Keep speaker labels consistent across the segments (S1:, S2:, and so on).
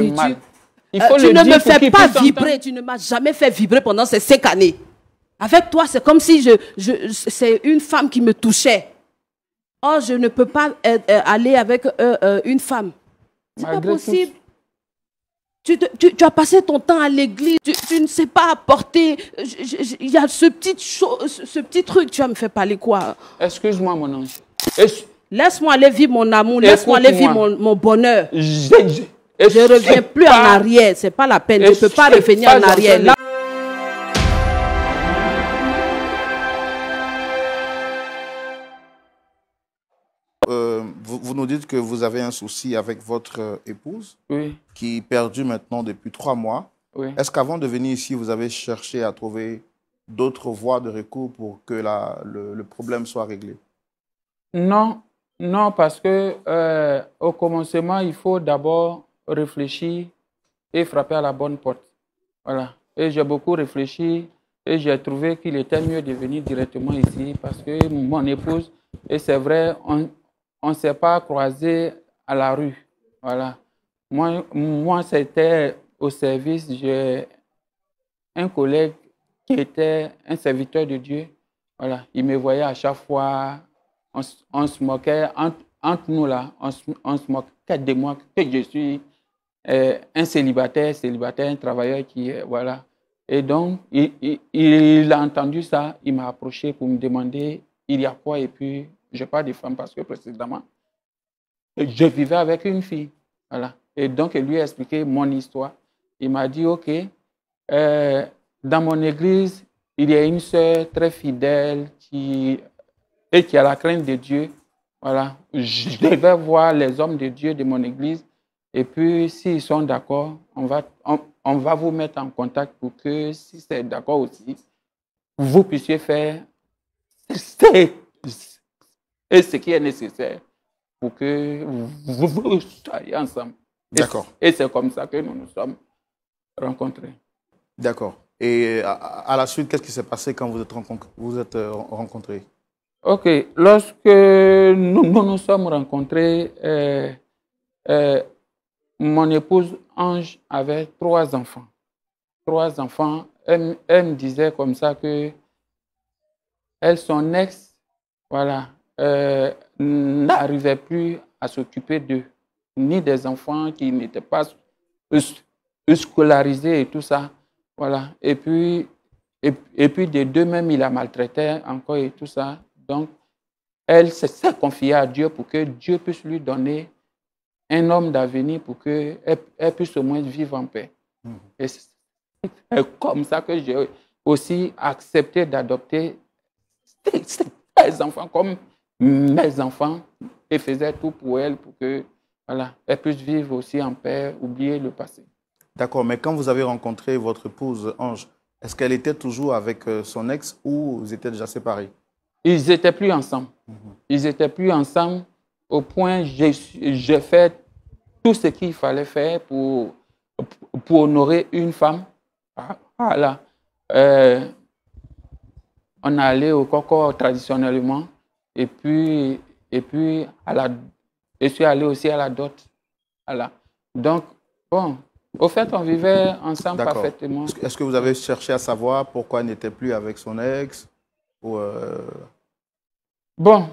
S1: nourriture.
S2: Il faut
S1: Tu
S2: le
S1: ne
S2: dire
S1: me
S2: pour
S1: fais
S2: qu'il
S1: pas
S2: puisse
S1: vibrer,
S2: entendre.
S1: tu ne m'as jamais fait vibrer pendant ces 5 années. Avec toi, c'est comme si c'est une femme qui me touchait. Oh, je ne peux pas aller avec une femme. C'est pas
S2: Malgré
S1: possible. Tu as passé ton temps à l'église, tu ne sais pas apporter. Il y a ce petit truc, tu vas me faire parler quoi?
S2: Excuse-moi, mon ange.
S1: Laisse-moi aller vivre mon amour, laisse-moi aller vivre mon bonheur. Je ne reviens plus en arrière, c'est pas la peine, je ne peux pas revenir en arrière. Là,
S3: vous nous dites que vous avez un souci avec votre épouse,
S2: oui,
S3: qui perdure maintenant depuis 3 mois.
S2: oui.
S3: Est-ce qu'avant de venir ici, vous avez cherché à trouver d'autres voies de recours pour que le problème soit réglé?
S2: Non, non, parce que au commencement, il faut d'abord réfléchir et frapper à la bonne porte. Voilà. Et j'ai beaucoup réfléchi et j'ai trouvé qu'il était mieux de venir directement ici parce que mon épouse, et c'est vrai, on ne s'est pas croisés à la rue. Voilà. Moi c'était au service, j'ai un collègue qui était un serviteur de Dieu. Voilà. Il me voyait à chaque fois, on se moquait entre nous là, on se moquait de moi que je suis un célibataire, un travailleur qui est, voilà. Et donc, il a entendu ça, il m'a approché pour me demander il y a quoi, et puis je n'ai pas de femme parce que précédemment, je vivais avec une fille. Voilà. Et donc, il lui a expliqué mon histoire. Il m'a dit, OK, dans mon église, il y a une sœur très fidèle qui a la crainte de Dieu. Voilà. Je devais voir les hommes de Dieu de mon église. Et puis, s'ils sont d'accord, on va vous mettre en contact pour que, si c'est d'accord aussi, vous puissiez faire ce qui est nécessaire pour que vous soyez ensemble.
S3: D'accord.
S2: Et c'est comme ça que nous nous sommes rencontrés.
S3: D'accord. Et à la suite, qu'est-ce qui s'est passé quand vous êtes rencontrés?
S2: OK. Lorsque nous sommes rencontrés, mon épouse Ange avait 3 enfants. 3 enfants. Elle me disait comme ça que son ex, voilà, n'arrivait plus à s'occuper d'eux, ni des enfants qui n'étaient pas scolarisés et tout ça. Voilà. Et puis de deux-mêmes, il la maltraitait encore et tout ça. Donc, elle s'est confiée à Dieu pour que Dieu puisse lui donner un homme d'avenir pour qu'elle puisse au moins vivre en paix. Et c'est comme ça que j'ai aussi accepté d'adopter ces enfants comme mes enfants et faisais tout pour elle pour que voilà, elle puisse vivre aussi en paix, oublier le passé.
S3: D'accord, mais quand vous avez rencontré votre épouse Ange, est-ce qu'elle était toujours avec son ex ou vous étiez déjà séparés?
S2: Ils n'étaient plus ensemble. Ils n'étaient plus ensemble au point où j'ai fait tout ce qu'il fallait faire pour honorer une femme. Voilà. On est allé au Coco traditionnellement et puis je suis allé aussi à la dot. Voilà. Donc, bon, au fait, on vivait ensemble parfaitement.
S3: Est-ce que vous avez cherché à savoir pourquoi elle n'était plus avec son ex ou
S2: Bon,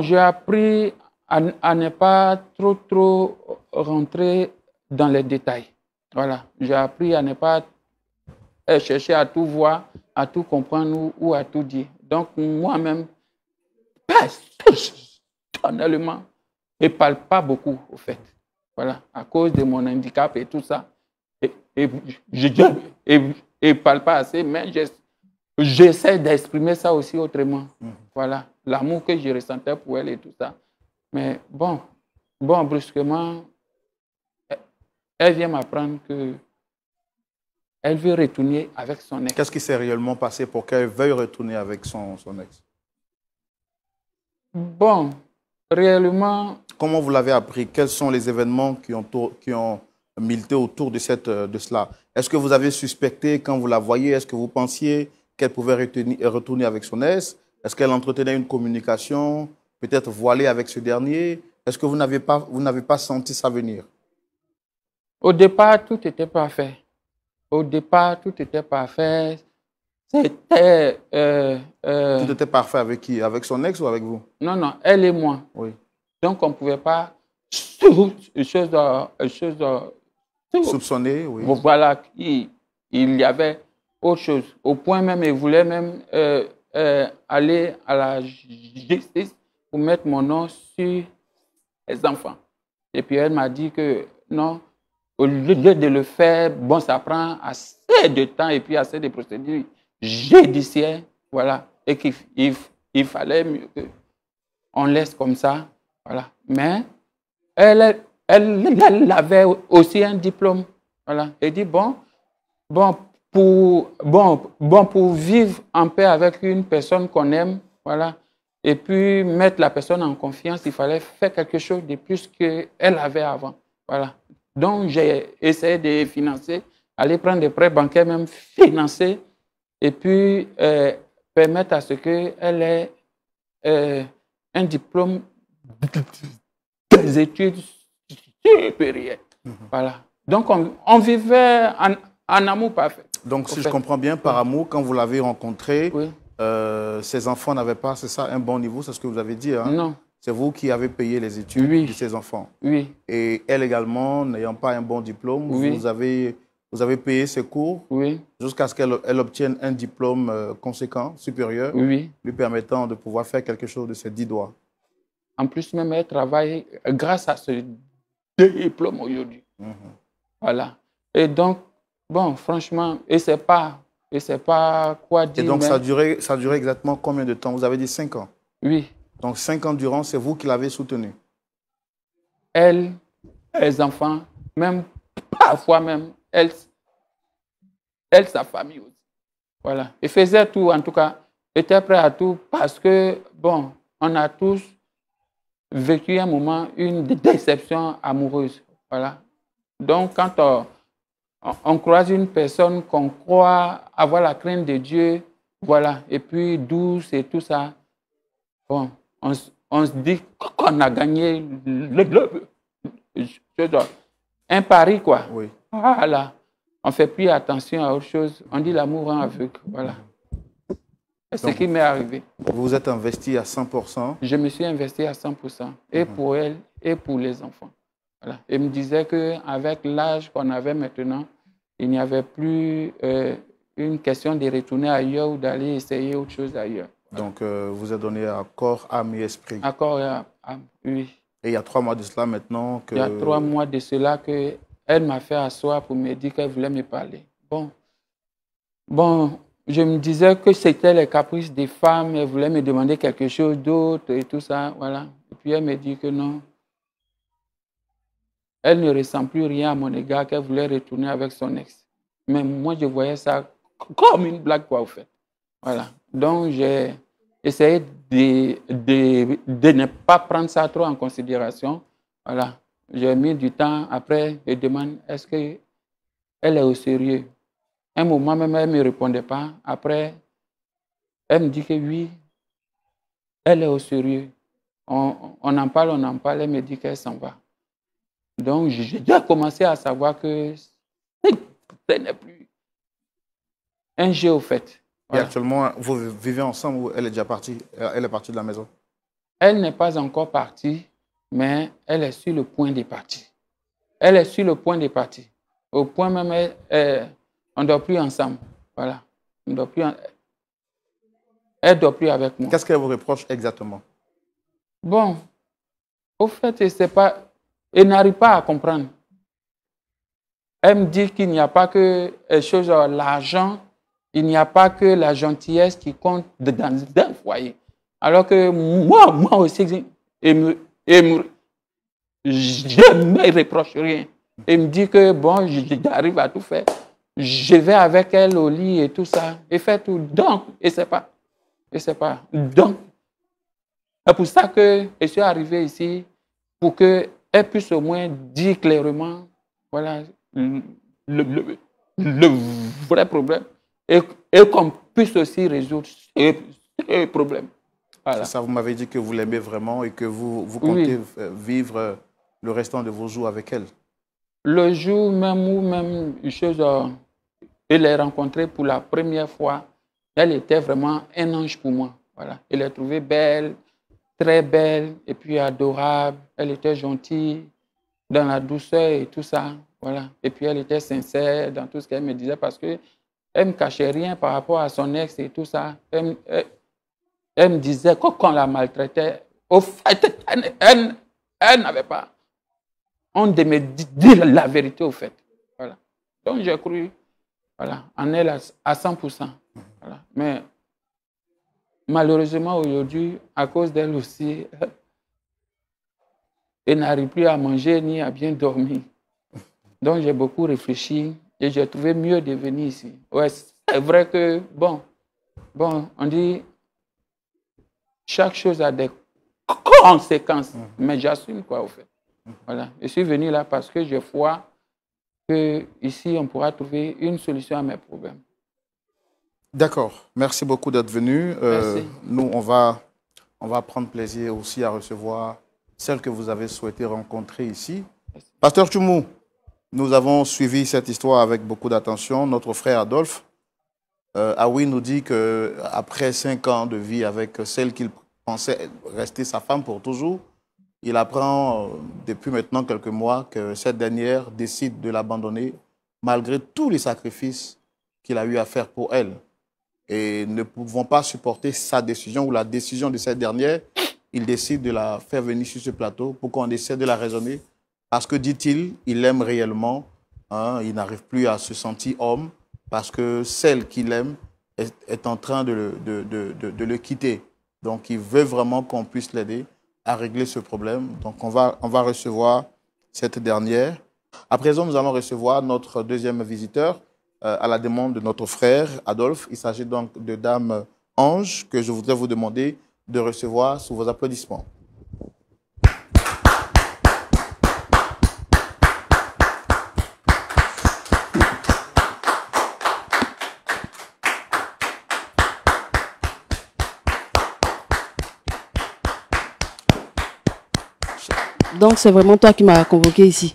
S2: j'ai appris à ne pas trop rentrer dans les détails. Voilà. J'ai appris à ne pas chercher à tout voir, à tout comprendre ou à tout dire. Donc, moi-même, personnellement, je ne parle pas beaucoup, au fait. Voilà. À cause de mon handicap et tout ça. Et je ne parle pas assez, mais j'essaie d'exprimer ça aussi autrement. Voilà. L'amour que je ressentais pour elle et tout ça. Mais bon, brusquement, elle vient m'apprendre que elle veut retourner avec son ex.
S3: Qu'est-ce qui s'est réellement passé pour qu'elle veuille retourner avec son ex?
S2: Bon, réellement...
S3: Comment vous l'avez appris? Quels sont les événements qui ont milité autour de cela? Est-ce que vous avez suspecté quand vous la voyez? Est-ce que vous pensiez qu'elle pouvait retourner avec son ex? Est-ce qu'elle entretenait une communication peut-être voilée avec ce dernier? Est-ce que vous n'avez pas senti ça venir?
S2: Au départ, tout était parfait. Au départ, tout était parfait. C'était...
S3: Tout était parfait avec qui? Avec son ex ou avec vous?
S2: Non, non, elle et moi.
S3: Oui.
S2: Donc, on ne pouvait pas...
S3: Soupçonné, oui.
S2: Voilà, il y avait autre chose. Au point même, il voulait même aller à la justice pour mettre mon nom sur les enfants. Et puis elle m'a dit que non, au lieu de le faire, bon, ça prend assez de temps et puis assez de procédures judiciaires, voilà, et qu'il fallait mieux qu'on laisse comme ça, voilà. Mais elle avait aussi un diplôme, voilà. Elle dit pour vivre en paix avec une personne qu'on aime, voilà, et puis mettre la personne en confiance, il fallait faire quelque chose de plus qu'elle avait avant. Voilà. Donc, j'ai essayé de financer, aller prendre des prêts bancaires, même financer, et puis permettre à ce qu'elle ait un diplôme des études supérieures. Voilà. Donc, on vivait en amour parfait.
S3: Donc, si je comprends bien, par amour, quand vous l'avez rencontré,
S2: oui.
S3: Ses enfants n'avaient pas, c'est ça, un bon niveau, c'est ce que vous avez dit, hein?
S2: Non.
S3: C'est vous qui avez payé les études
S2: Oui.
S3: de ses enfants.
S2: Oui.
S3: Et elle également, n'ayant pas un bon diplôme,
S2: Oui.
S3: vous avez payé ses cours
S2: Oui.
S3: jusqu'à ce qu'elle obtienne un diplôme conséquent, supérieur,
S2: Oui.
S3: lui permettant de pouvoir faire quelque chose de ses 10 doigts.
S2: En plus, même elle travaille grâce à ce diplôme aujourd'hui. Voilà. Et donc, bon, franchement, et c'est pas quoi dire.
S3: Et donc, ça a duré exactement combien de temps? Vous avez dit 5 ans.
S2: Oui.
S3: Donc, 5 ans durant, c'est vous qui l'avez soutenu.
S2: Elle, les enfants, même parfois même, elle, sa famille aussi. Voilà. Et faisait tout, en tout cas, était prêt à tout parce que, bon, on a tous vécu un moment, une déception amoureuse. Voilà. Donc, quand on croise une personne qu'on croit avoir la crainte de Dieu, voilà, et puis douce et tout ça, bon, on se dit qu'on a gagné un pari, quoi.
S3: Oui.
S2: Voilà. On ne fait plus attention à autre chose. On dit l'amour rend aveugle. Voilà. C'est ce qui m'est arrivé.
S3: Vous vous êtes investi à 100%.
S2: Je me suis investi à 100%, et pour elle, et pour les enfants. Voilà. Il me disait qu'avec l'âge qu'on avait maintenant, il n'y avait plus une question de retourner ailleurs ou d'aller essayer autre chose ailleurs. Voilà.
S3: Donc, vous êtes donné à corps, âme et esprit.
S2: À corps et âme, oui.
S3: Et il y a 3 mois de cela maintenant que...
S2: Il y a 3 mois de cela qu'elle m'a fait asseoir pour me dire qu'elle voulait me parler. Bon, je me disais que c'était les caprices des femmes, elle voulait me demander quelque chose d'autre et tout ça, voilà. Et puis elle me dit que non. Elle ne ressent plus rien à mon égard, qu'elle voulait retourner avec son ex. Mais moi, je voyais ça comme une blague, quoi, au fait. Voilà. Donc, j'ai essayé de ne pas prendre ça trop en considération. Voilà. J'ai mis du temps. Après, je demande, est-ce qu'elle est au sérieux? Un moment même, elle ne me répondait pas. Après, elle me dit que oui, elle est au sérieux. On en parle, elle me dit qu'elle s'en va. Donc, j'ai déjà commencé à savoir que ce n'est plus un jeu au fait.
S3: Voilà. Et actuellement, vous vivez ensemble ou elle est déjà partie? Elle est partie de la maison?
S2: Elle n'est pas encore partie, mais elle est sur le point de partir. Elle est sur le point de partir. Au point même, on ne dort plus ensemble. Voilà. On ne dort plus elle ne dort plus avec moi.
S3: Qu'est-ce qu'elle vous reproche exactement?
S2: Bon, au fait, c'est pas... Elle n'arrive pas à comprendre. Elle me dit qu'il n'y a pas que l'argent, il n'y a pas que la gentillesse qui compte dans un foyer. Alors que moi aussi, je ne me reproche rien. Elle me dit que bon, j'arrive à tout faire. Je vais avec elle au lit et tout ça. Et fait tout. Donc, et c'est pas. Donc, c'est pour ça que je suis arrivé ici, pour qu'elle puisse au moins dire clairement, voilà, le vrai problème. Et qu'on puisse aussi résoudre ce problème. Voilà.
S3: Ça, vous m'avez dit que vous l'aimez vraiment et que vous comptez vivre le restant de vos jours avec elle.
S2: Le jour même où même une chose, je l'ai rencontrée pour la première fois, elle était vraiment un ange pour moi. Voilà. Je l'ai trouvée belle, très belle, et puis adorable. Elle était gentille, dans la douceur et tout ça. Voilà. Et puis elle était sincère dans tout ce qu'elle me disait parce qu'elle ne me cachait rien par rapport à son ex et tout ça. Elle me disait que quand on la maltraitait, au fait, elle n'avait pas honte de me dire la vérité au fait. Voilà. Donc j'ai cru voilà, en elle à 100%. Voilà. Mais malheureusement aujourd'hui, à cause d'elle aussi, elle n'arrive plus à manger ni à bien dormir. Donc j'ai beaucoup réfléchi et j'ai trouvé mieux de venir ici. Ouais, c'est vrai que, bon, on dit chaque chose a des conséquences, mais j'assume quoi au fait. Voilà. Je suis venu là parce que je crois qu'ici, on pourra trouver une solution à mes problèmes.
S3: D'accord. Merci beaucoup d'être venu.
S2: Merci.
S3: Nous, on va prendre plaisir aussi à recevoir celle que vous avez souhaité rencontrer ici. Pasteur Tchoumou, nous avons suivi cette histoire avec beaucoup d'attention. Notre frère Adolphe, Aoui nous dit qu'après 5 ans de vie avec celle qu'il pensait rester sa femme pour toujours, il apprend depuis maintenant quelques mois que cette dernière décide de l'abandonner malgré tous les sacrifices qu'il a eu à faire pour elle. Et ne pouvant pas supporter sa décision ou la décision de cette dernière, il décide de la faire venir sur ce plateau pour qu'on essaie de la raisonner. Parce que, dit-il, il l'aime réellement. Hein, il n'arrive plus à se sentir homme parce que celle qu'il aime est en train de le quitter. Donc, il veut vraiment qu'on puisse l'aider à régler ce problème. Donc, on va recevoir cette dernière. À présent, nous allons recevoir notre deuxième visiteur à la demande de notre frère Adolphe. Il s'agit donc de Dame Ange que je voudrais vous demander de recevoir sous vos applaudissements.
S1: Donc, c'est vraiment toi qui m'as convoqué ici.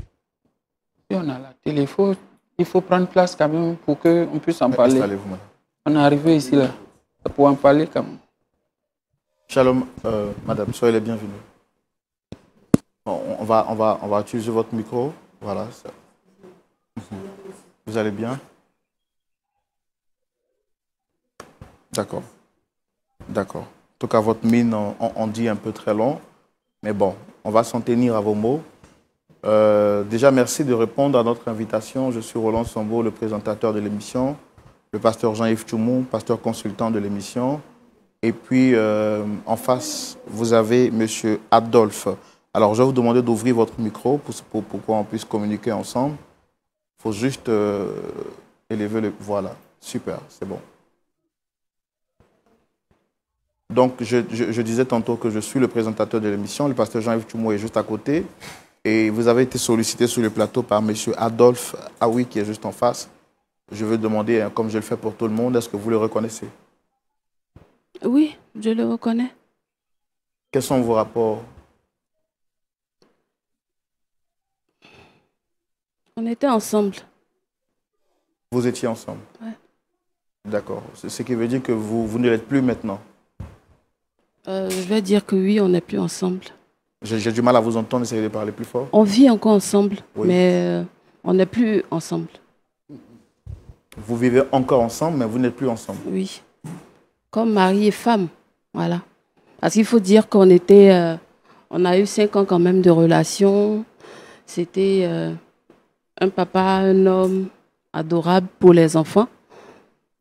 S2: Si on a la télé, il faut prendre place quand même pour qu'on puisse en parler. On est arrivé ici là, pour en parler quand même.
S3: Shalom, madame, soyez les bienvenus. Bon, on va utiliser votre micro. Voilà. Vous allez bien? D'accord. D'accord. En tout cas, votre mine, on dit un peu très long. Mais bon, on va s'en tenir à vos mots. Déjà, merci de répondre à notre invitation. Je suis Roland Sambo, le présentateur de l'émission. Le pasteur Jean-Yves Tchoumou, pasteur consultant de l'émission. Et puis, en face, vous avez M. Adolphe. Alors, je vais vous demander d'ouvrir votre micro pour qu'on puisse communiquer ensemble. Il faut juste élever le... Voilà, super, c'est bon. Donc, je disais tantôt que je suis le présentateur de l'émission. Le pasteur Jean-Yves Tchoumou est juste à côté. Et vous avez été sollicité sur le plateau par M. Adolphe Aoui, qui est juste en face. Je veux demander, comme je le fais pour tout le monde, est-ce que vous le reconnaissez?
S1: Oui, je le reconnais.
S3: Quels sont vos rapports?
S1: On était ensemble.
S3: Vous étiez ensemble?
S1: Oui.
S3: D'accord. Ce qui veut dire que vous ne l'êtes plus maintenant?
S1: Je vais dire que oui, on n'est plus ensemble.
S3: J'ai du mal à vous entendre, essayez de parler plus fort.
S1: On vit encore ensemble,
S3: oui.
S1: Mais on n'est plus ensemble.
S3: Vous vivez encore ensemble, mais vous n'êtes plus ensemble?
S1: Oui. Comme mari et femme, voilà. Parce qu'il faut dire qu'on était... on a eu 5 ans quand même de relation. C'était un papa, un homme adorable pour les enfants.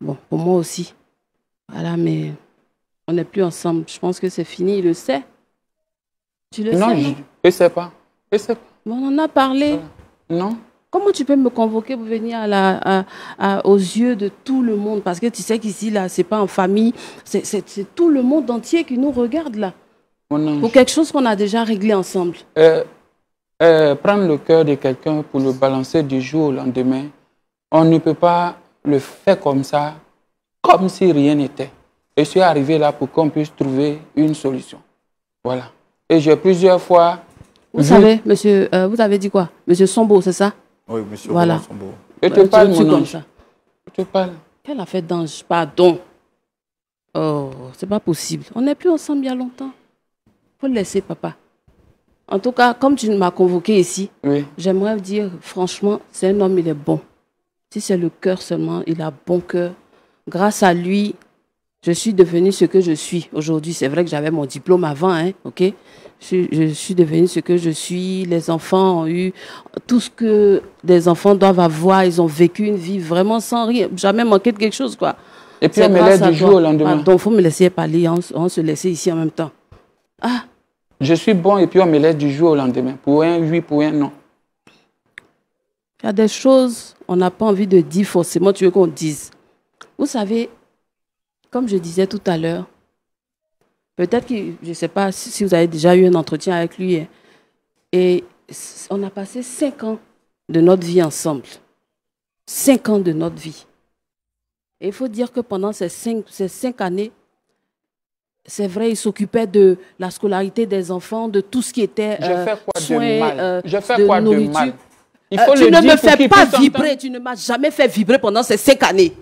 S1: Bon, pour moi aussi. Voilà, mais on n'est plus ensemble. Je pense que c'est fini, il le sait. Tu le sais, non?
S2: Je ne sais pas.
S1: Bon, on en a parlé.
S2: Non.
S1: Comment tu peux me convoquer pour venir aux yeux de tout le monde? Parce que tu sais qu'ici, là, ce n'est pas en famille. C'est tout le monde entier qui nous regarde, là. Pour quelque chose qu'on a déjà réglé ensemble.
S2: Prendre le cœur de quelqu'un pour le balancer du jour au lendemain, on ne peut pas le faire comme ça, comme si rien n'était. Je suis arrivé là pour qu'on puisse trouver une solution. Voilà. Et j'ai plusieurs fois...
S1: Vous savez, monsieur, vous avez dit quoi? Monsieur Sombo, c'est ça?
S3: Oui, monsieur
S1: Voilà.
S3: Sombo.
S2: Je te parle, mon
S1: comme
S2: ange.
S1: ça.
S2: Je te parle.
S1: Quelle affaire d'ange? Pardon. Oh, c'est pas possible. On n'est plus ensemble il y a longtemps. Faut le laisser, papa. En tout cas, comme tu m'as convoqué ici,
S2: Oui.
S1: j'aimerais dire, franchement, c'est un homme, il est bon. Si c'est le cœur seulement, il a bon cœur. Grâce à lui, je suis devenue ce que je suis aujourd'hui. C'est vrai que j'avais mon diplôme avant, hein, ok? Je suis devenue ce que je suis. Les enfants ont eu tout ce que des enfants doivent avoir. Ils ont vécu une vie vraiment sans rien, jamais manqué de quelque chose, quoi.
S2: Et puis
S1: C'est
S2: on me
S1: grâce
S2: laisse
S1: à
S2: du
S1: toi.
S2: jour au lendemain.
S1: Pardon, il faut me laisser parler. On se laisser ici en même temps. Ah,
S2: Je suis bon et puis on me laisse du jour au lendemain. Pour un oui, pour un non.
S1: il y a des choses, on n'a pas envie de dire forcément, tu veux qu'on dise. Vous savez, comme je disais tout à l'heure, peut-être que, je ne sais pas si vous avez déjà eu un entretien avec lui, hein, et on a passé 5 ans de notre vie ensemble. 5 ans de notre vie. Et il faut dire que pendant ces 5 années, c'est vrai, il s'occupait de la scolarité des enfants, de tout ce qui était
S2: Je fais quoi
S1: soins,
S2: de mal? Je fais
S1: de
S2: quoi de
S1: nourriture.
S2: mal? Il
S1: Tu
S2: le
S1: ne
S2: dire
S1: me
S2: pour
S1: fais
S2: qu'il
S1: pas
S2: puisse
S1: vibrer,
S2: entendre.
S1: tu ne m'as jamais fait vibrer pendant ces 5 années.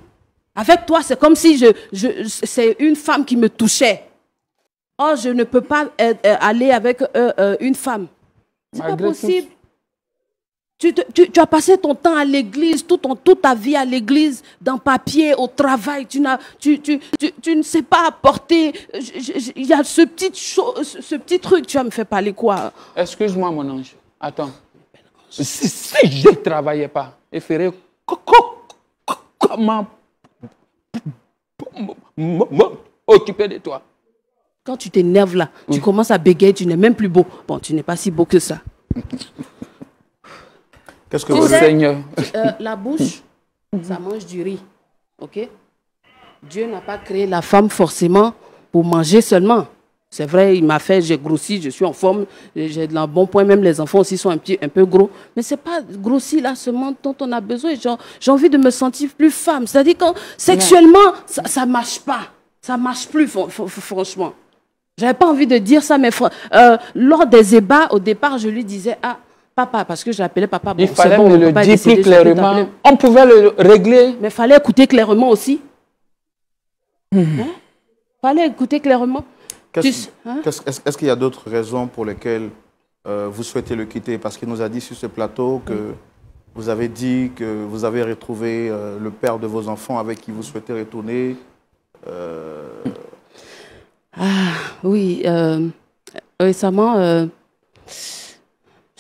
S1: Avec toi, c'est comme si c'est une femme qui me touchait. Oh, je ne peux pas aller avec une femme. C'est pas
S2: Malgré tout.
S1: possible. Tu as passé ton temps à l'église, toute ta vie à l'église, dans papier, au travail. Tu ne sais pas apporter. Il y a ce petit truc. Tu vas me faire parler quoi?
S2: Excuse-moi, mon ange. Attends. Si je ne travaillais pas, je ferais comment m'occuper de toi?
S1: Quand tu t'énerves là, tu commences à bégayer, tu n'es même plus beau. Bon, tu n'es pas si beau que ça.
S3: Qu'est-ce que
S1: Tu
S3: vous
S1: sais,
S2: Seigneur.
S1: La bouche, ça mange du riz. Ok? Dieu n'a pas créé la femme forcément pour manger seulement. C'est vrai, il m'a fait, j'ai grossi, je suis en forme, j'ai de bon point, même les enfants aussi sont un peu gros. Mais ce n'est pas grossi là seulement dont on a besoin. J'ai envie de me sentir plus femme. C'est-à-dire que sexuellement, ça ne marche pas. Ça ne marche plus, franchement. Je n'avais pas envie de dire ça, mais lors des ébats, au départ, je lui disais, ah, papa, parce que je l'appelais papa. Bon,
S2: Il fallait
S1: bon,
S2: me le dire plus clairement. On pouvait le régler.
S1: Mais il fallait écouter clairement aussi. Il fallait écouter clairement.
S3: Est-ce qu'il y a d'autres raisons pour lesquelles vous souhaitez le quitter? Parce qu'il nous a dit sur ce plateau que vous avez dit que vous avez retrouvé le père de vos enfants avec qui vous souhaitez retourner.
S1: Ah, oui. Récemment, je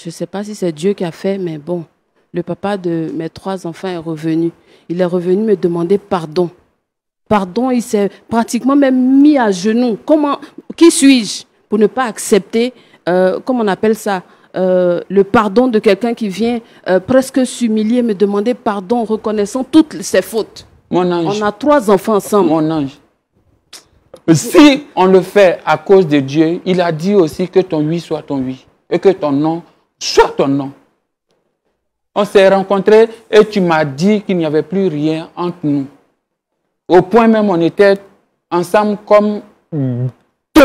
S1: ne sais pas si c'est Dieu qui a fait, mais bon, le papa de mes 3 enfants est revenu. Il est revenu me demander pardon. Pardon, il s'est pratiquement même mis à genoux. Qui suis-je pour ne pas accepter, comment on appelle ça, le pardon de quelqu'un qui vient presque s'humilier, me demander pardon, reconnaissant toutes ses fautes.
S2: Mon ange.
S1: On a 3 enfants ensemble.
S2: Mon ange. Si on le fait à cause de Dieu, il a dit aussi que ton oui soit ton oui et que ton non soit ton non. On s'est rencontrés et tu m'as dit qu'il n'y avait plus rien entre nous. Au point même, on était ensemble comme 2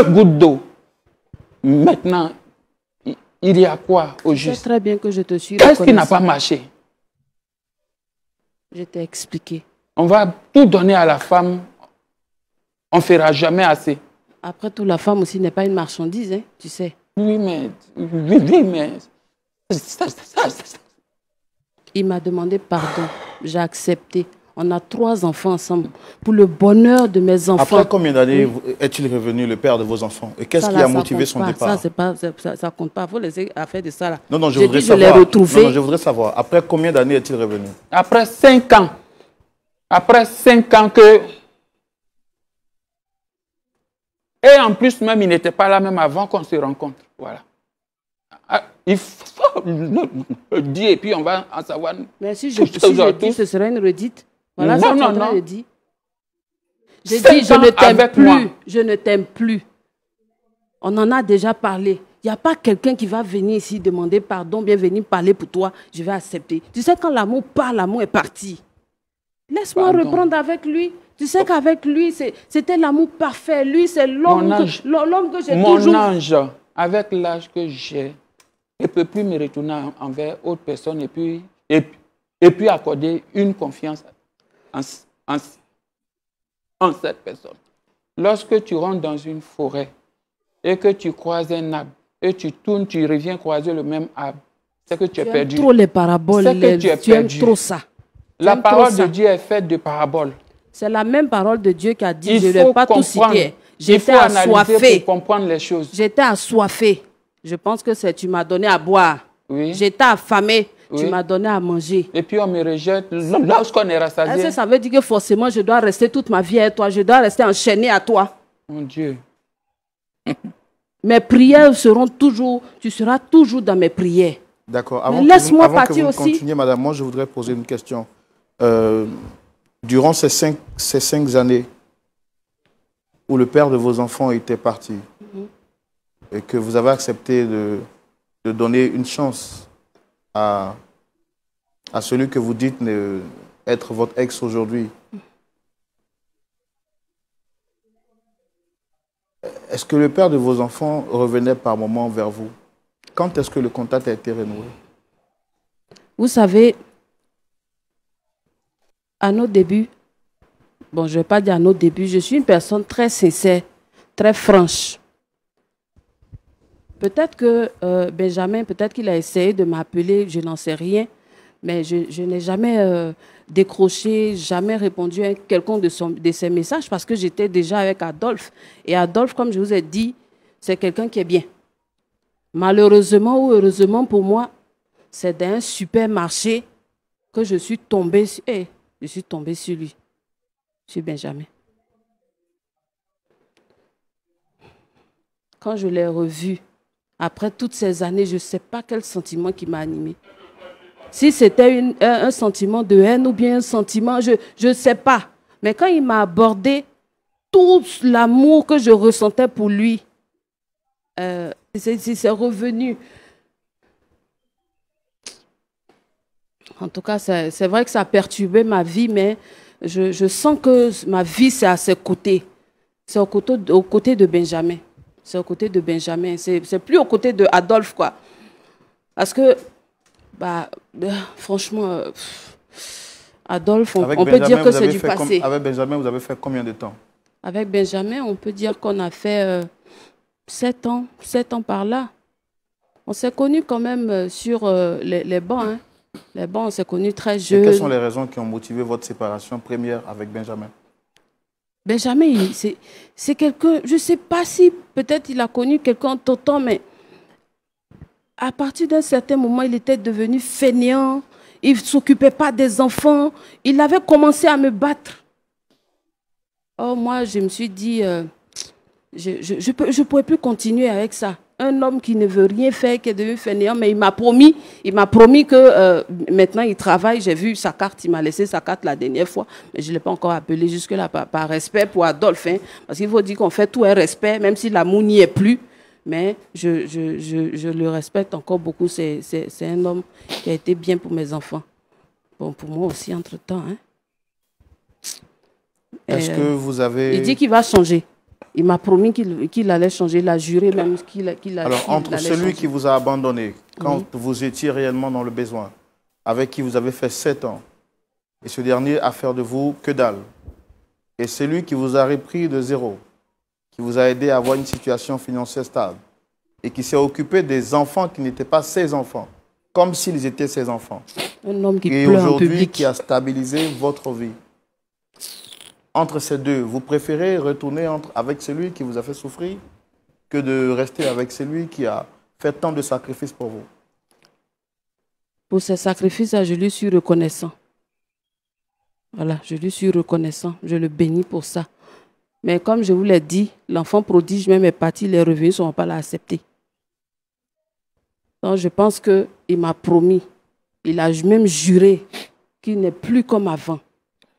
S2: gouttes d'eau. Maintenant, il y a quoi au
S1: Je sais
S2: juste?
S1: très bien que je te suis
S2: Qu'est-ce qui n'a
S1: reconnaissant.
S2: pas marché?
S1: Je t'ai expliqué.
S2: On va tout donner à la femme. On ne fera jamais assez.
S1: Après tout, la femme aussi n'est pas une marchandise, hein, tu sais.
S2: Oui, mais...
S1: Il m'a demandé pardon. J'ai accepté. On a 3 enfants ensemble. Pour le bonheur de mes enfants.
S3: Après combien d'années est-il revenu, le père de vos enfants? Et qu'est-ce
S1: Ça,
S3: qui
S1: là,
S3: a
S1: ça
S3: motivé
S1: compte
S3: son
S1: pas.
S3: départ?
S1: Ça compte pas. Il faut laisser affaire de ça là.
S3: Non, je
S1: J'ai
S3: voudrais
S1: dit,
S3: savoir.
S1: je l'ai retrouvé.
S3: Non, je voudrais savoir. Après combien d'années est-il revenu?
S2: Après 5 ans. Après 5 ans que... Et en plus, même, il n'était pas là même avant qu'on se rencontre. Voilà. Il faut le dire et puis on va en savoir.
S1: Mais si je dis, ce serait une redite. Voilà ce que tu es en train de dire. J'ai dit, je ne t'aime plus. Je ne t'aime plus. On en a déjà parlé. Il n'y a pas quelqu'un qui va venir ici demander pardon, bien venir parler pour toi. Je vais accepter. Tu sais, quand l'amour part, l'amour est parti. Laisse-moi reprendre avec lui. Tu sais qu'avec lui, c'était l'amour parfait. Lui, c'est l'homme que j'ai toujours...
S2: Mon ange, avec l'âge que j'ai, je ne peux plus me retourner envers autre personne et puis et puis accorder une confiance en cette personne. Lorsque tu rentres dans une forêt et que tu croises un arbre et tu tournes, tu reviens croiser le même arbre, c'est que tu es perdu.
S1: Tu aimes trop les paraboles, tu aimes trop ça.
S2: La parole de Dieu est faite de paraboles.
S1: C'est la même parole de Dieu qui a dit, je ne vais pas tout citer. J'étais assoiffé
S2: pour comprendre les choses.
S1: J'étais assoiffé. Je pense que tu m'as donné à boire.
S2: Oui.
S1: J'étais affamé. Oui. Tu m'as donné à manger.
S2: Et puis on me rejette lorsqu'on est rassasié.
S1: Est-ce que ça veut dire que forcément je dois rester toute ma vie avec toi? Je dois rester enchaîné à toi?
S2: Mon Dieu.
S3: Mes prières seront toujours, tu seras toujours dans mes prières.
S2: D'accord.
S3: Avant que vous continuiez, madame, moi je voudrais poser une question. Durant ces cinq années où le père de vos enfants était parti et que vous avez accepté de donner une chance à celui que vous dites être votre ex aujourd'hui, est-ce que le père de vos enfants revenait par moments vers vous? Quand est-ce que le contact a été renoué?
S1: Vous savez, à nos débuts, bon, je ne vais pas dire à nos débuts, je suis une personne très sincère, très franche. Peut-être que Benjamin, peut-être qu'il a essayé de m'appeler, je n'en sais rien, mais je n'ai jamais décroché, jamais répondu à quelconque de ses messages parce que j'étais déjà avec Adolphe. Et Adolphe, comme je vous ai dit, c'est quelqu'un qui est bien. Malheureusement ou heureusement pour moi, c'est dans un supermarché que je suis tombée sur lui, sur Benjamin. Quand je l'ai revu, après toutes ces années, je ne sais pas quel sentiment qui m'a animée. Si c'était un sentiment de haine ou bien un sentiment, je ne sais pas. Mais quand il m'a abordé, tout l'amour que je ressentais pour lui, c'est revenu. En tout cas, c'est vrai que ça a perturbé ma vie, mais je sens que ma vie, c'est à ses côtés. C'est aux côtés de Benjamin. C'est aux côtés de Benjamin. C'est plus aux côtés de Adolphe, quoi. Parce que, franchement, Adolphe, on peut dire que c'est du passé.
S3: Avec Benjamin, vous avez fait combien de temps?
S1: Avec Benjamin, on peut dire qu'on a fait 7 ans par là. On s'est connus quand même sur les bancs. Hein. Les bancs, on s'est connus très jeunes.
S3: Et quelles sont les raisons qui ont motivé votre séparation première avec Benjamin?
S1: Benjamin, c'est quelqu'un, je ne sais pas si peut-être il a connu quelqu'un en temps, mais à partir d'un certain moment, il était devenu fainéant, il ne s'occupait pas des enfants, il avait commencé à me battre. Oh, moi, je me suis dit, je ne pourrais plus continuer avec ça. Un homme qui ne veut rien faire, qui est devenu fainéant, mais il m'a promis que maintenant il travaille. J'ai vu sa carte, il m'a laissé sa carte la dernière fois, mais je ne l'ai pas encore appelé jusque-là par respect pour Adolphe. Hein, parce qu'il faut dire qu'on fait tout un respect, même si l'amour n'y est plus. Mais je le respecte encore beaucoup. C'est un homme qui a été bien pour mes enfants. Bon, pour moi aussi, entre-temps. Hein.
S3: Est-ce que vous avez...
S1: Il dit qu'il va changer. Il m'a promis qu'il allait changer. Il a juré même qu'il allait changer.
S3: Alors, entre celui qui vous a abandonné, quand vous étiez réellement dans le besoin, avec qui vous avez fait 7 ans, et ce dernier a fait de vous que dalle, et celui qui vous a repris de zéro, qui vous a aidé à avoir une situation financière stable, et qui s'est occupé des enfants qui n'étaient pas ses enfants, comme s'ils étaient ses enfants.
S1: Un homme qui
S3: et
S1: pleure en
S3: aujourd'hui,
S1: public.
S3: Qui a stabilisé votre vie. Entre ces deux, vous préférez retourner avec celui qui vous a fait souffrir que de rester avec celui qui a fait tant de sacrifices pour vous?
S1: Pour ces sacrifices, je lui suis reconnaissant. Voilà, je lui suis reconnaissant. Je le bénis pour ça. Mais comme je vous l'ai dit, l'enfant prodige même est parti, les revenus ne seront pas là acceptés. Donc je pense qu'il m'a promis, il a même juré qu'il n'est plus comme avant.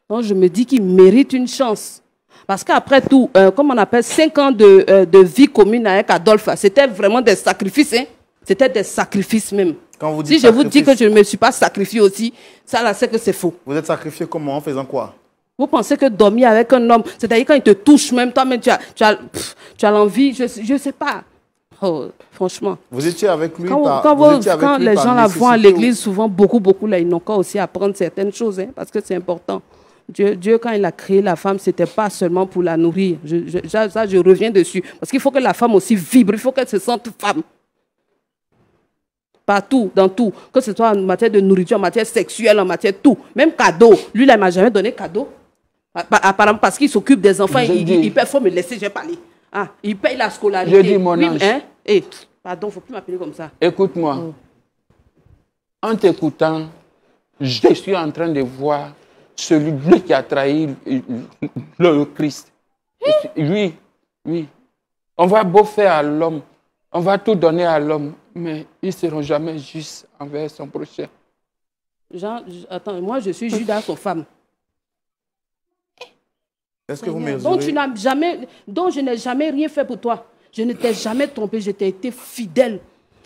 S1: Donc je me dis qu'il mérite une chance. Parce qu'après tout, comme on appelle 5 ans de vie commune avec Adolphe, c'était vraiment des sacrifices. Hein? C'était des sacrifices même.
S3: Quand vous dites
S1: si je vous dis que je ne me suis pas sacrifié aussi, ça là c'est que c'est faux.
S3: Vous êtes sacrifié comment? En faisant quoi?
S1: Vous pensez que dormir avec un homme, c'est-à-dire quand il te touche même, toi-même tu as l'envie, je ne sais pas. Oh, franchement.
S3: Vous étiez avec lui
S1: Quand les gens la vont à l'église, souvent, beaucoup, là, ils n'ont qu'à aussi apprendre certaines choses, hein, parce que c'est important. Dieu, quand il a créé la femme, ce n'était pas seulement pour la nourrir. Je reviens dessus. Parce qu'il faut que la femme aussi vibre, il faut qu'elle se sente femme. Partout, dans tout. Que ce soit en matière de nourriture, en matière sexuelle, en matière de tout. Même cadeau. Lui, là, il ne m'a jamais donné cadeau. Apparemment, parce qu'il s'occupe des enfants, il faut me laisser, je vais parler. Ah, il paye la scolarité.
S2: Je dis mon ange.
S1: Hein? Pardon, il ne faut plus m'appeler comme ça.
S2: Écoute-moi. En t'écoutant, je suis en train de voir celui qui a trahi le Christ. Oui. On va beau faire à l'homme, on va tout donner à l'homme, mais ils ne seront jamais justes envers son prochain.
S1: Attends, moi je suis Judas, son femme.
S3: Est-ce que vous mesurez...
S1: dont je n'ai jamais rien fait pour toi. Je ne t'ai jamais trompé, je t'ai été fidèle.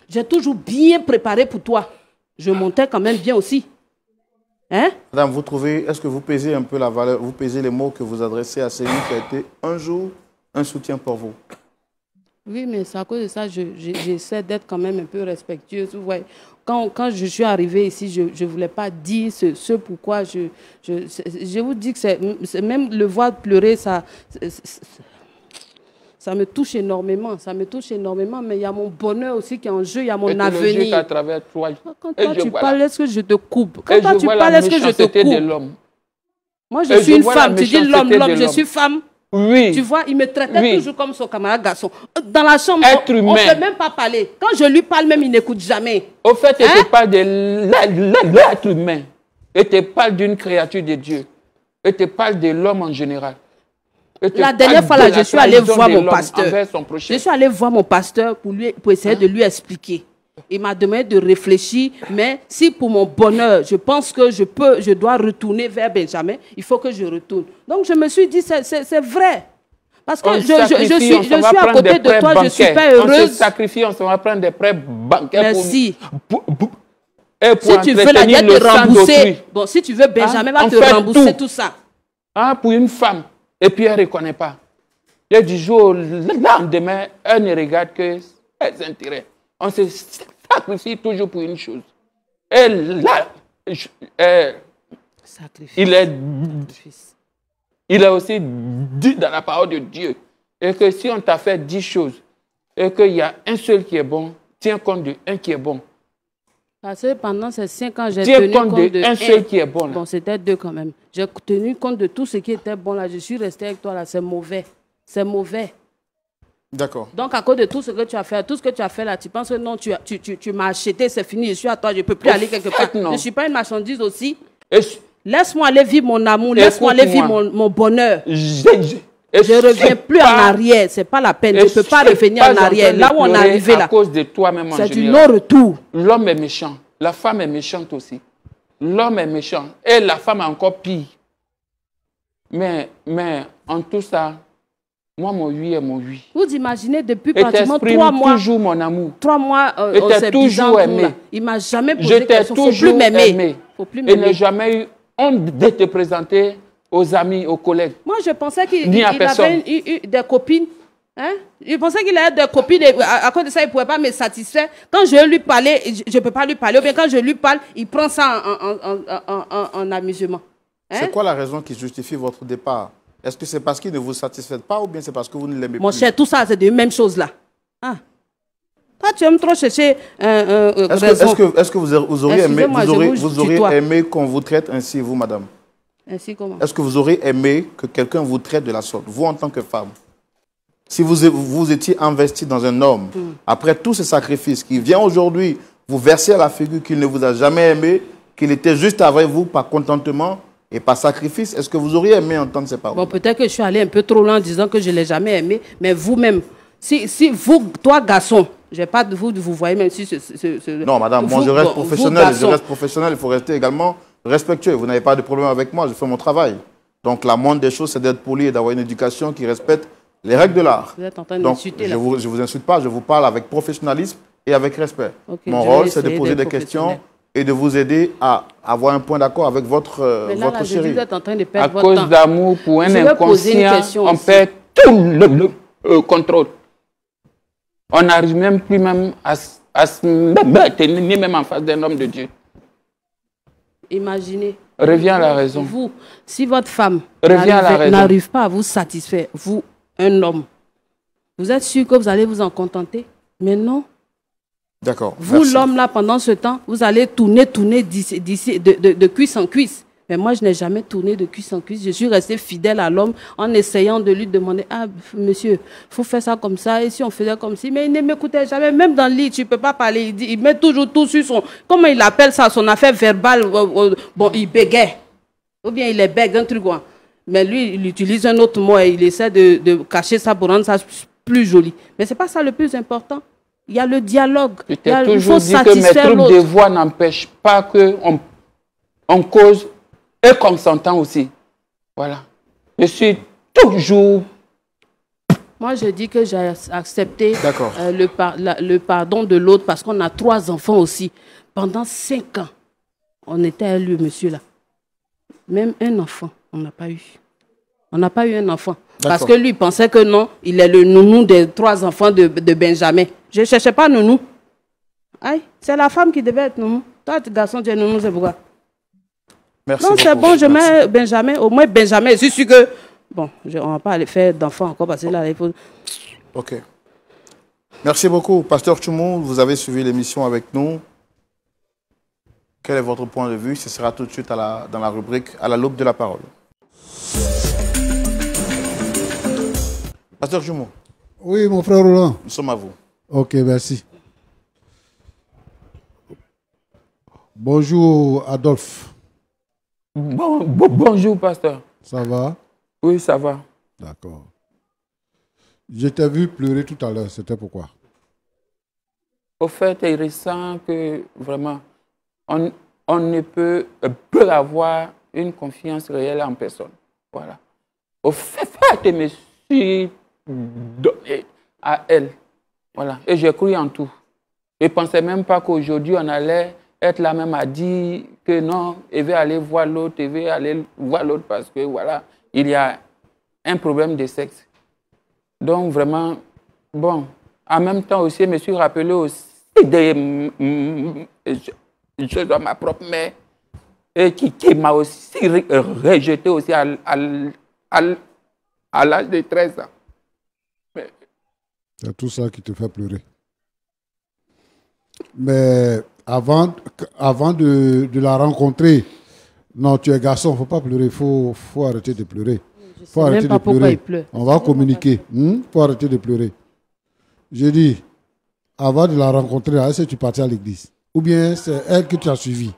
S1: J'ai toujours bien préparé pour toi. Je montais quand même bien aussi. Hein?
S3: Madame, est-ce que vous pesez un peu la valeur, vous pesez les mots que vous adressez à celui qui a été un jour un soutien pour vous?
S1: Oui, mais c'est à cause de ça que j'essaie d'être quand même un peu respectueuse. Ouais. Quand je suis arrivée ici, je ne voulais pas dire ce pourquoi je vous dis que c'est même le voir pleurer, ça me touche énormément. Ça me touche énormément, mais il y a mon bonheur aussi qui est en jeu, il y a mon avenir.
S2: À travers toi.
S1: Quand toi, tu parles, est-ce que je te coupe? Quand toi, tu parles, est-ce que je te coupe? Moi, je suis une femme. Tu dis l'homme, je suis femme.
S2: Oui.
S1: Tu vois, il me traitait toujours comme son camarade garçon. Dans la chambre, on ne peut même pas parler. Quand je lui parle, même, il n'écoute jamais.
S2: Au fait, il te parle de l'être humain. Il te parle d'une créature de Dieu. Il te parle de l'homme en général.
S1: La dernière fois, là, je suis allée voir mon pasteur. Je suis allée voir mon pasteur pour essayer de lui expliquer. Il m'a demandé de réfléchir, mais si pour mon bonheur, je pense que je dois retourner vers Benjamin, il faut que je retourne. Donc je me suis dit, c'est vrai. Parce que je suis à côté de toi, je ne suis pas heureuse.
S2: On se sacrifie, on va prendre des prêts bancaires.
S1: Merci.
S2: Pour
S1: si tu veux la dette te rembourser, bon, si tu veux, Benjamin va te rembourser tout ça.
S2: Pour une femme, et puis elle ne reconnaît pas. Et du jour au lendemain, elle ne regarde que ses intérêts. On se sacrifie toujours pour une chose. Et là, il est aussi dit dans la parole de Dieu. Et que si on t'a fait 10 choses, et qu'il y a un seul qui est bon, tiens compte de un qui est bon.
S1: Parce que pendant ces 5 ans, j'ai tenu compte de
S2: un seul qui est bon. Là.
S1: Bon, c'était 2 quand même. J'ai tenu compte de tout ce qui était bon là. Je suis restée avec toi là. C'est mauvais. C'est mauvais.
S3: D'accord.
S1: Donc, à cause de tout ce que tu as fait, là, tu penses que non, tu m'as acheté, c'est fini, je suis à toi, je ne peux plus aller quelque part. Non. Je ne suis pas une marchandise aussi. Laisse-moi aller vivre mon amour, laisse-moi aller vivre mon bonheur. Je ne reviens plus en arrière, ce n'est pas la peine, je ne peux pas revenir en arrière. Là où on est arrivé, là, c'est du non-retour.
S2: L'homme est méchant, la femme est méchante aussi. L'homme est méchant et la femme est encore pire. Mais en tout ça, moi, mon oui est mon oui.
S1: Vous imaginez, depuis pratiquement 3 mois...
S2: toujours mon amour.
S1: 3 mois,
S2: on s'est
S1: toujours aimé. Il ne m'a jamais posé question. Il ne faut plus m'aimer.
S2: Et n'a jamais eu honte de te présenter aux amis, aux collègues.
S1: Moi, je pensais qu'il avait eu des copines. Hein? Je pensais qu'il avait des copines et à cause de ça, il ne pouvait pas me satisfaire. Quand je lui parlais, je ne peux pas lui parler. Ou bien quand je lui parle, il prend ça en amusement. Hein?
S3: C'est quoi la raison qui justifie votre départ? Est-ce que c'est parce qu'il ne vous satisfait pas ou bien c'est parce que vous ne l'aimez plus?
S1: Mon cher, tout ça, c'est des mêmes choses là. Ah. Toi, tu aimes trop chercher
S3: Est-ce que vous auriez aimé qu'on vous traite ainsi, vous, madame?
S1: Ainsi comment?
S3: Est-ce que vous auriez aimé que quelqu'un vous traite de la sorte, vous en tant que femme? Si vous étiez investi dans un homme, après tous ces sacrifices, qui vient aujourd'hui vous verser à la figure qu'il ne vous a jamais aimé, qu'il était juste avec vous par contentement, et par sacrifice, est-ce que vous auriez aimé entendre ces paroles?
S1: Bon, peut-être que je suis allée un peu trop loin en disant que je ne l'ai jamais aimé, mais vous-même, si vous, toi, garçon, je n'ai pas de vous voyez même si
S3: Non, madame, moi je reste professionnel, il faut rester également respectueux. Vous n'avez pas de problème avec moi, je fais mon travail. Donc la moindre des choses, c'est d'être poli et d'avoir une éducation qui respecte les règles de l'art.
S1: Vous êtes en train de m'insulter là.
S3: Je ne vous insulte pas, je vous parle avec professionnalisme et avec respect. Okay, mon rôle, c'est de poser des questions et de vous aider à avoir un point d'accord avec votre chérie.
S1: Vous êtes en train de perdre
S2: votre temps. À cause d'amour pour un inconscient, on perd tout le contrôle. On n'arrive même plus même à se tenir même en face d'un homme de Dieu.
S1: Imaginez.
S2: Reviens à la raison.
S1: Vous, si votre femme
S2: Reviens
S1: n'arrive pas à vous satisfaire, vous, un homme, vous êtes sûr que vous allez vous en contenter? Mais non.
S3: D'accord.
S1: Vous, l'homme, là, pendant ce temps, vous allez tourner d'ici, de cuisse en cuisse. Mais moi, je n'ai jamais tourné de cuisse en cuisse. Je suis restée fidèle à l'homme en essayant de lui demander, ah, monsieur, il faut faire ça comme ça. Et si on faisait comme ça? Mais il ne m'écoutait jamais. Même dans le lit, tu ne peux pas parler. Il met toujours tout sur son... Comment il appelle ça? Son affaire verbale. Bon, il bégait. Ou bien il est bègue, un truc. Quoi. Mais lui, il utilise un autre mot et il essaie de cacher ça pour rendre ça plus joli. Mais ce n'est pas ça le plus important. Il y a le dialogue.
S2: Je t'ai toujours dit que mes troubles de voix n'empêchent pas qu'on cause et qu'on s'entend aussi. Voilà. Je suis toujours...
S1: Moi, je dis que j'ai accepté le pardon de l'autre parce qu'on a 3 enfants aussi. Pendant 5 ans, on était à lui, monsieur là. Même un enfant, on n'a pas eu. On n'a pas eu un enfant. Parce que lui, il pensait que non, il est le nounou des 3 enfants de Benjamin. Je ne cherchais pas nounou. Aïe, c'est la femme qui devait être nounou. Toi, garçon, tu es nounou, c'est pourquoi?
S3: Merci
S1: non, c'est bon, je mets Benjamin. Au moins, Benjamin, je suis que... Bon, on ne va pas aller faire d'enfants encore parce que là, il faut...
S3: Ok. Merci beaucoup. Pasteur Tchoumou, vous avez suivi l'émission avec nous. Quel est votre point de vue? Ce sera tout de suite dans la rubrique « À la loupe de la parole ». Pasteur Tchoumou.
S4: Oui, mon frère Roland.
S3: Nous sommes à vous.
S4: Ok, merci. Bonjour, Adolphe.
S2: Bonjour, pasteur.
S4: Ça va?
S2: Oui, ça va.
S4: D'accord. Je t'ai vu pleurer tout à l'heure, c'était pourquoi?
S2: Au fait, il ressent que vraiment, on ne peut avoir une confiance réelle en personne. Voilà. Au fait, je me suis donné à elle. Voilà. Et j'ai cru en tout. Je ne pensais même pas qu'aujourd'hui, on allait être là même à dire que non, il veut aller voir l'autre, parce que voilà, il y a un problème de sexe. Donc vraiment, bon, en même temps aussi, je me suis rappelé aussi des choses de ma propre mère et qui m'a aussi rejeté aussi à l'âge de 13 ans.
S4: C'est tout ça qui te fait pleurer. Mais avant de la rencontrer, non, tu es garçon, il ne faut pas pleurer, il faut arrêter de pleurer. Il faut arrêter de pleurer. On va communiquer. Il faut arrêter de pleurer. Je dis, avant de la rencontrer, est-ce que tu partais à l'église? Ou bien c'est elle que tu as suivie?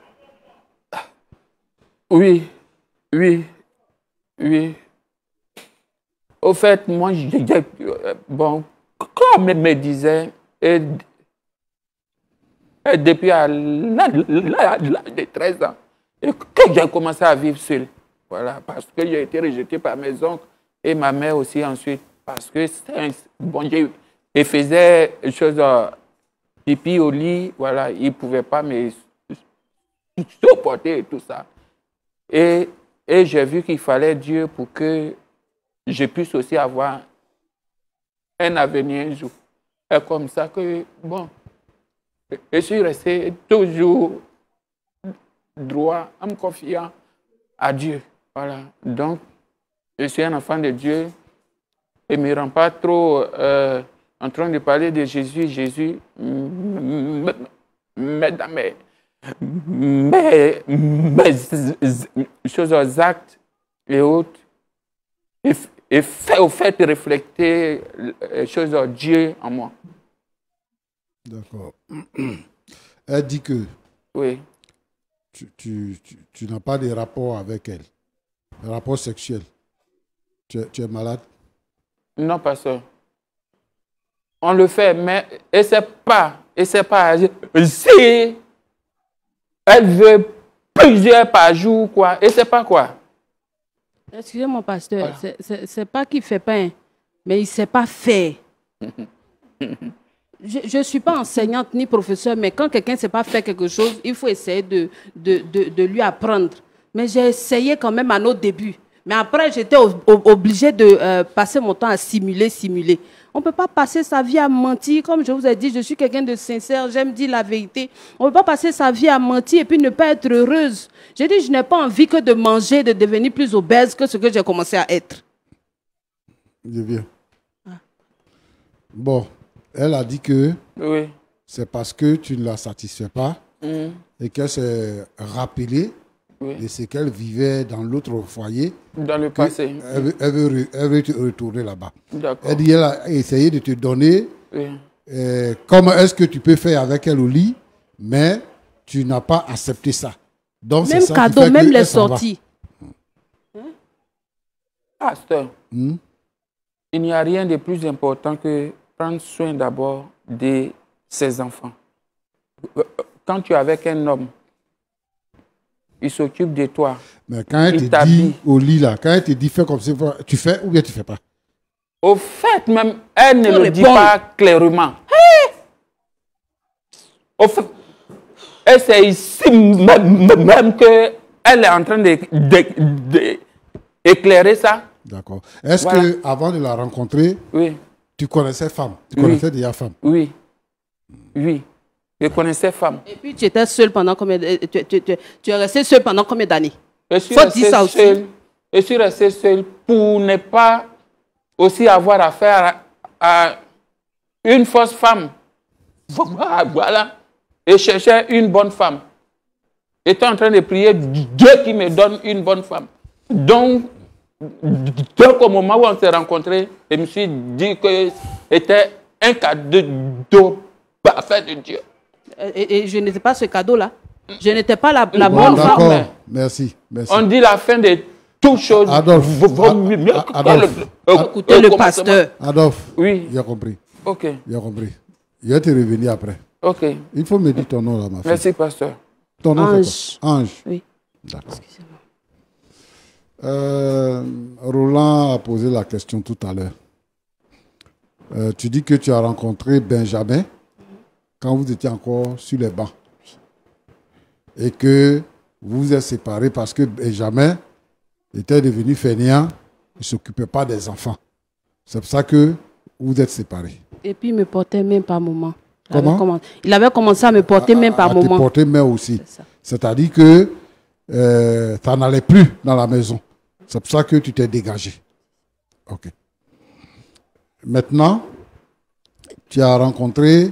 S2: Oui. Au fait, moi, bon, comme elle me disait, et depuis l'âge de 13 ans, et que j'ai commencé à vivre seul. Voilà, parce que j'ai été rejeté par mes oncles et ma mère aussi ensuite. Parce que bon, je faisais des choses pipi au lit, voilà, il ne pouvait pas me supporter et tout ça. Et j'ai vu qu'il fallait Dieu pour que je puisse aussi avoir un avenir un jour. Et comme ça que, bon, je suis resté toujours droit en me confiant à Dieu. Voilà. Donc, je suis un enfant de Dieu et ne me rends pas trop en train de parler de Jésus. Jésus, mais dans mes choses, actes et autres, et fait au fait refléter les choses de Dieu en moi.
S4: D'accord. Elle dit que
S2: oui.
S4: Tu n'as pas de rapport avec elle, de rapport sexuel. Tu es malade?
S2: Non, pasteur. On le fait, mais et c'est pas. Si elle veut plusieurs par jour, quoi, et c'est pas quoi.
S1: Excusez-moi, pasteur, voilà. C'est pas qu'il ne fait pas, mais il ne sait pas faire. Je ne suis pas enseignante ni professeur, mais quand quelqu'un ne sait pas faire quelque chose, il faut essayer de lui apprendre. Mais j'ai essayé quand même à nos débuts. Mais après, j'étais obligée de passer mon temps à simuler. On ne peut pas passer sa vie à mentir. Comme je vous ai dit, je suis quelqu'un de sincère, j'aime dire la vérité. On ne peut pas passer sa vie à mentir et puis ne pas être heureuse. J'ai dit, je n'ai pas envie que de manger, de devenir plus obèse que ce que j'ai commencé à être.
S4: Je viens. Bon, elle a dit que c'est parce que tu ne la satisfais pas et qu'elle s'est rappelée de ce qu'elle vivait dans l'autre foyer. Dans le passé. Elle veut te retourner là-bas. Elle dit qu'elle a essayé de te donner comment est-ce que tu peux faire avec elle au lit, mais tu n'as pas accepté ça. Donc,
S1: même ça cadeau, même les sorties.
S2: Pasteur, il n'y a rien de plus important que prendre soin d'abord de ses enfants. Quand tu es avec un homme, il s'occupe de toi.
S4: Mais quand elle te dit au lit, là, quand elle te dit fais comme ça, tu fais ou bien tu ne fais pas?
S2: Au fait, même, elle ne le dit pas clairement. Au fait, et c'est ici même qu'elle est en train d'éclairer ça.
S4: D'accord. Est-ce qu'avant de la rencontrer, tu connaissais femme? Tu connaissais déjà femme?
S2: Oui. Je connaissais femme.
S1: Et puis tu étais seule pendant combien tu es resté seule pendant combien d'années?
S2: Je suis resté seul pour ne pas aussi avoir affaire à une fausse femme. Voilà. Et chercher une bonne femme. J'étais en train de prier Dieu qui me donne une bonne femme. Donc au moment où on s'est rencontrés, je me suis dit que c'était un cadeau parfait de Dieu.
S1: Et je n'étais pas ce cadeau-là. Je n'étais pas la bonne femme.
S4: D'accord, merci.
S2: On dit la fin de toutes choses.
S4: Adolphe,
S1: écoutez le pasteur.
S4: Adolphe,
S2: oui.
S4: J'ai compris.
S2: Ok.
S4: J'ai compris. Je vais te revenir après.
S2: Ok.
S4: Il faut me dire ton nom là, ma fille.
S2: Merci, pasteur.
S4: Ton nom,
S1: Ange.
S4: Ange.
S1: Oui.
S4: D'accord. Roland a posé la question tout à l'heure. Tu dis que tu as rencontré Benjamin quand vous étiez encore sur les bancs et que vous vous êtes séparés parce que Benjamin était devenu fainéant, il ne s'occupait pas des enfants. C'est pour ça que vous êtes séparés.
S1: Et puis il me portait même par moment.
S4: Comment?
S1: Il avait commencé à me porter même par moment.
S4: À te porter main aussi. C'est-à-dire que ça n'allait plus dans la maison. C'est pour ça que tu t'es dégagé. Ok. Maintenant, tu as rencontré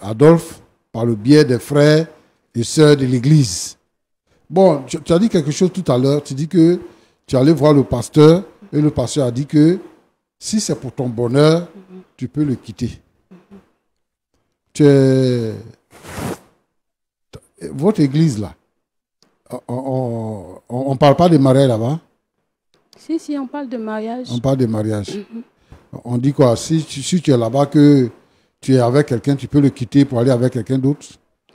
S4: Adolphe par le biais des frères et sœurs de l'église. Bon, tu as dit quelque chose tout à l'heure. Tu dis que tu allais voir le pasteur et le pasteur a dit que si c'est pour ton bonheur, tu peux le quitter. Votre église là, on ne parle pas de mariage là-bas?
S1: Si, on parle de mariage.
S4: On parle de mariage. On dit quoi? Si tu es là-bas, que tu es avec quelqu'un, tu peux le quitter pour aller avec quelqu'un d'autre?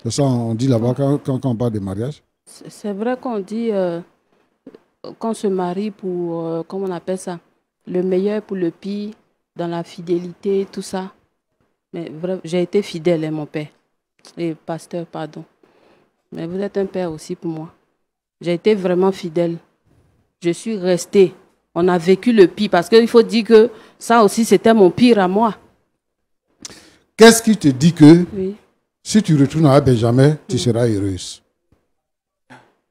S4: C'est ça on dit là-bas quand on parle de mariage?
S1: C'est vrai qu'on dit qu'on se marie pour, comment on appelle ça? Le meilleur pour le pire, dans la fidélité, tout ça. Mais j'ai été fidèle, mon père. Et pasteur, pardon. Mais vous êtes un père aussi pour moi. J'ai été vraiment fidèle. Je suis restée. On a vécu le pire parce qu'il faut dire que ça aussi, c'était mon pire à moi.
S4: Qu'est-ce qui te dit que si tu retournes à Benjamin, tu seras heureuse?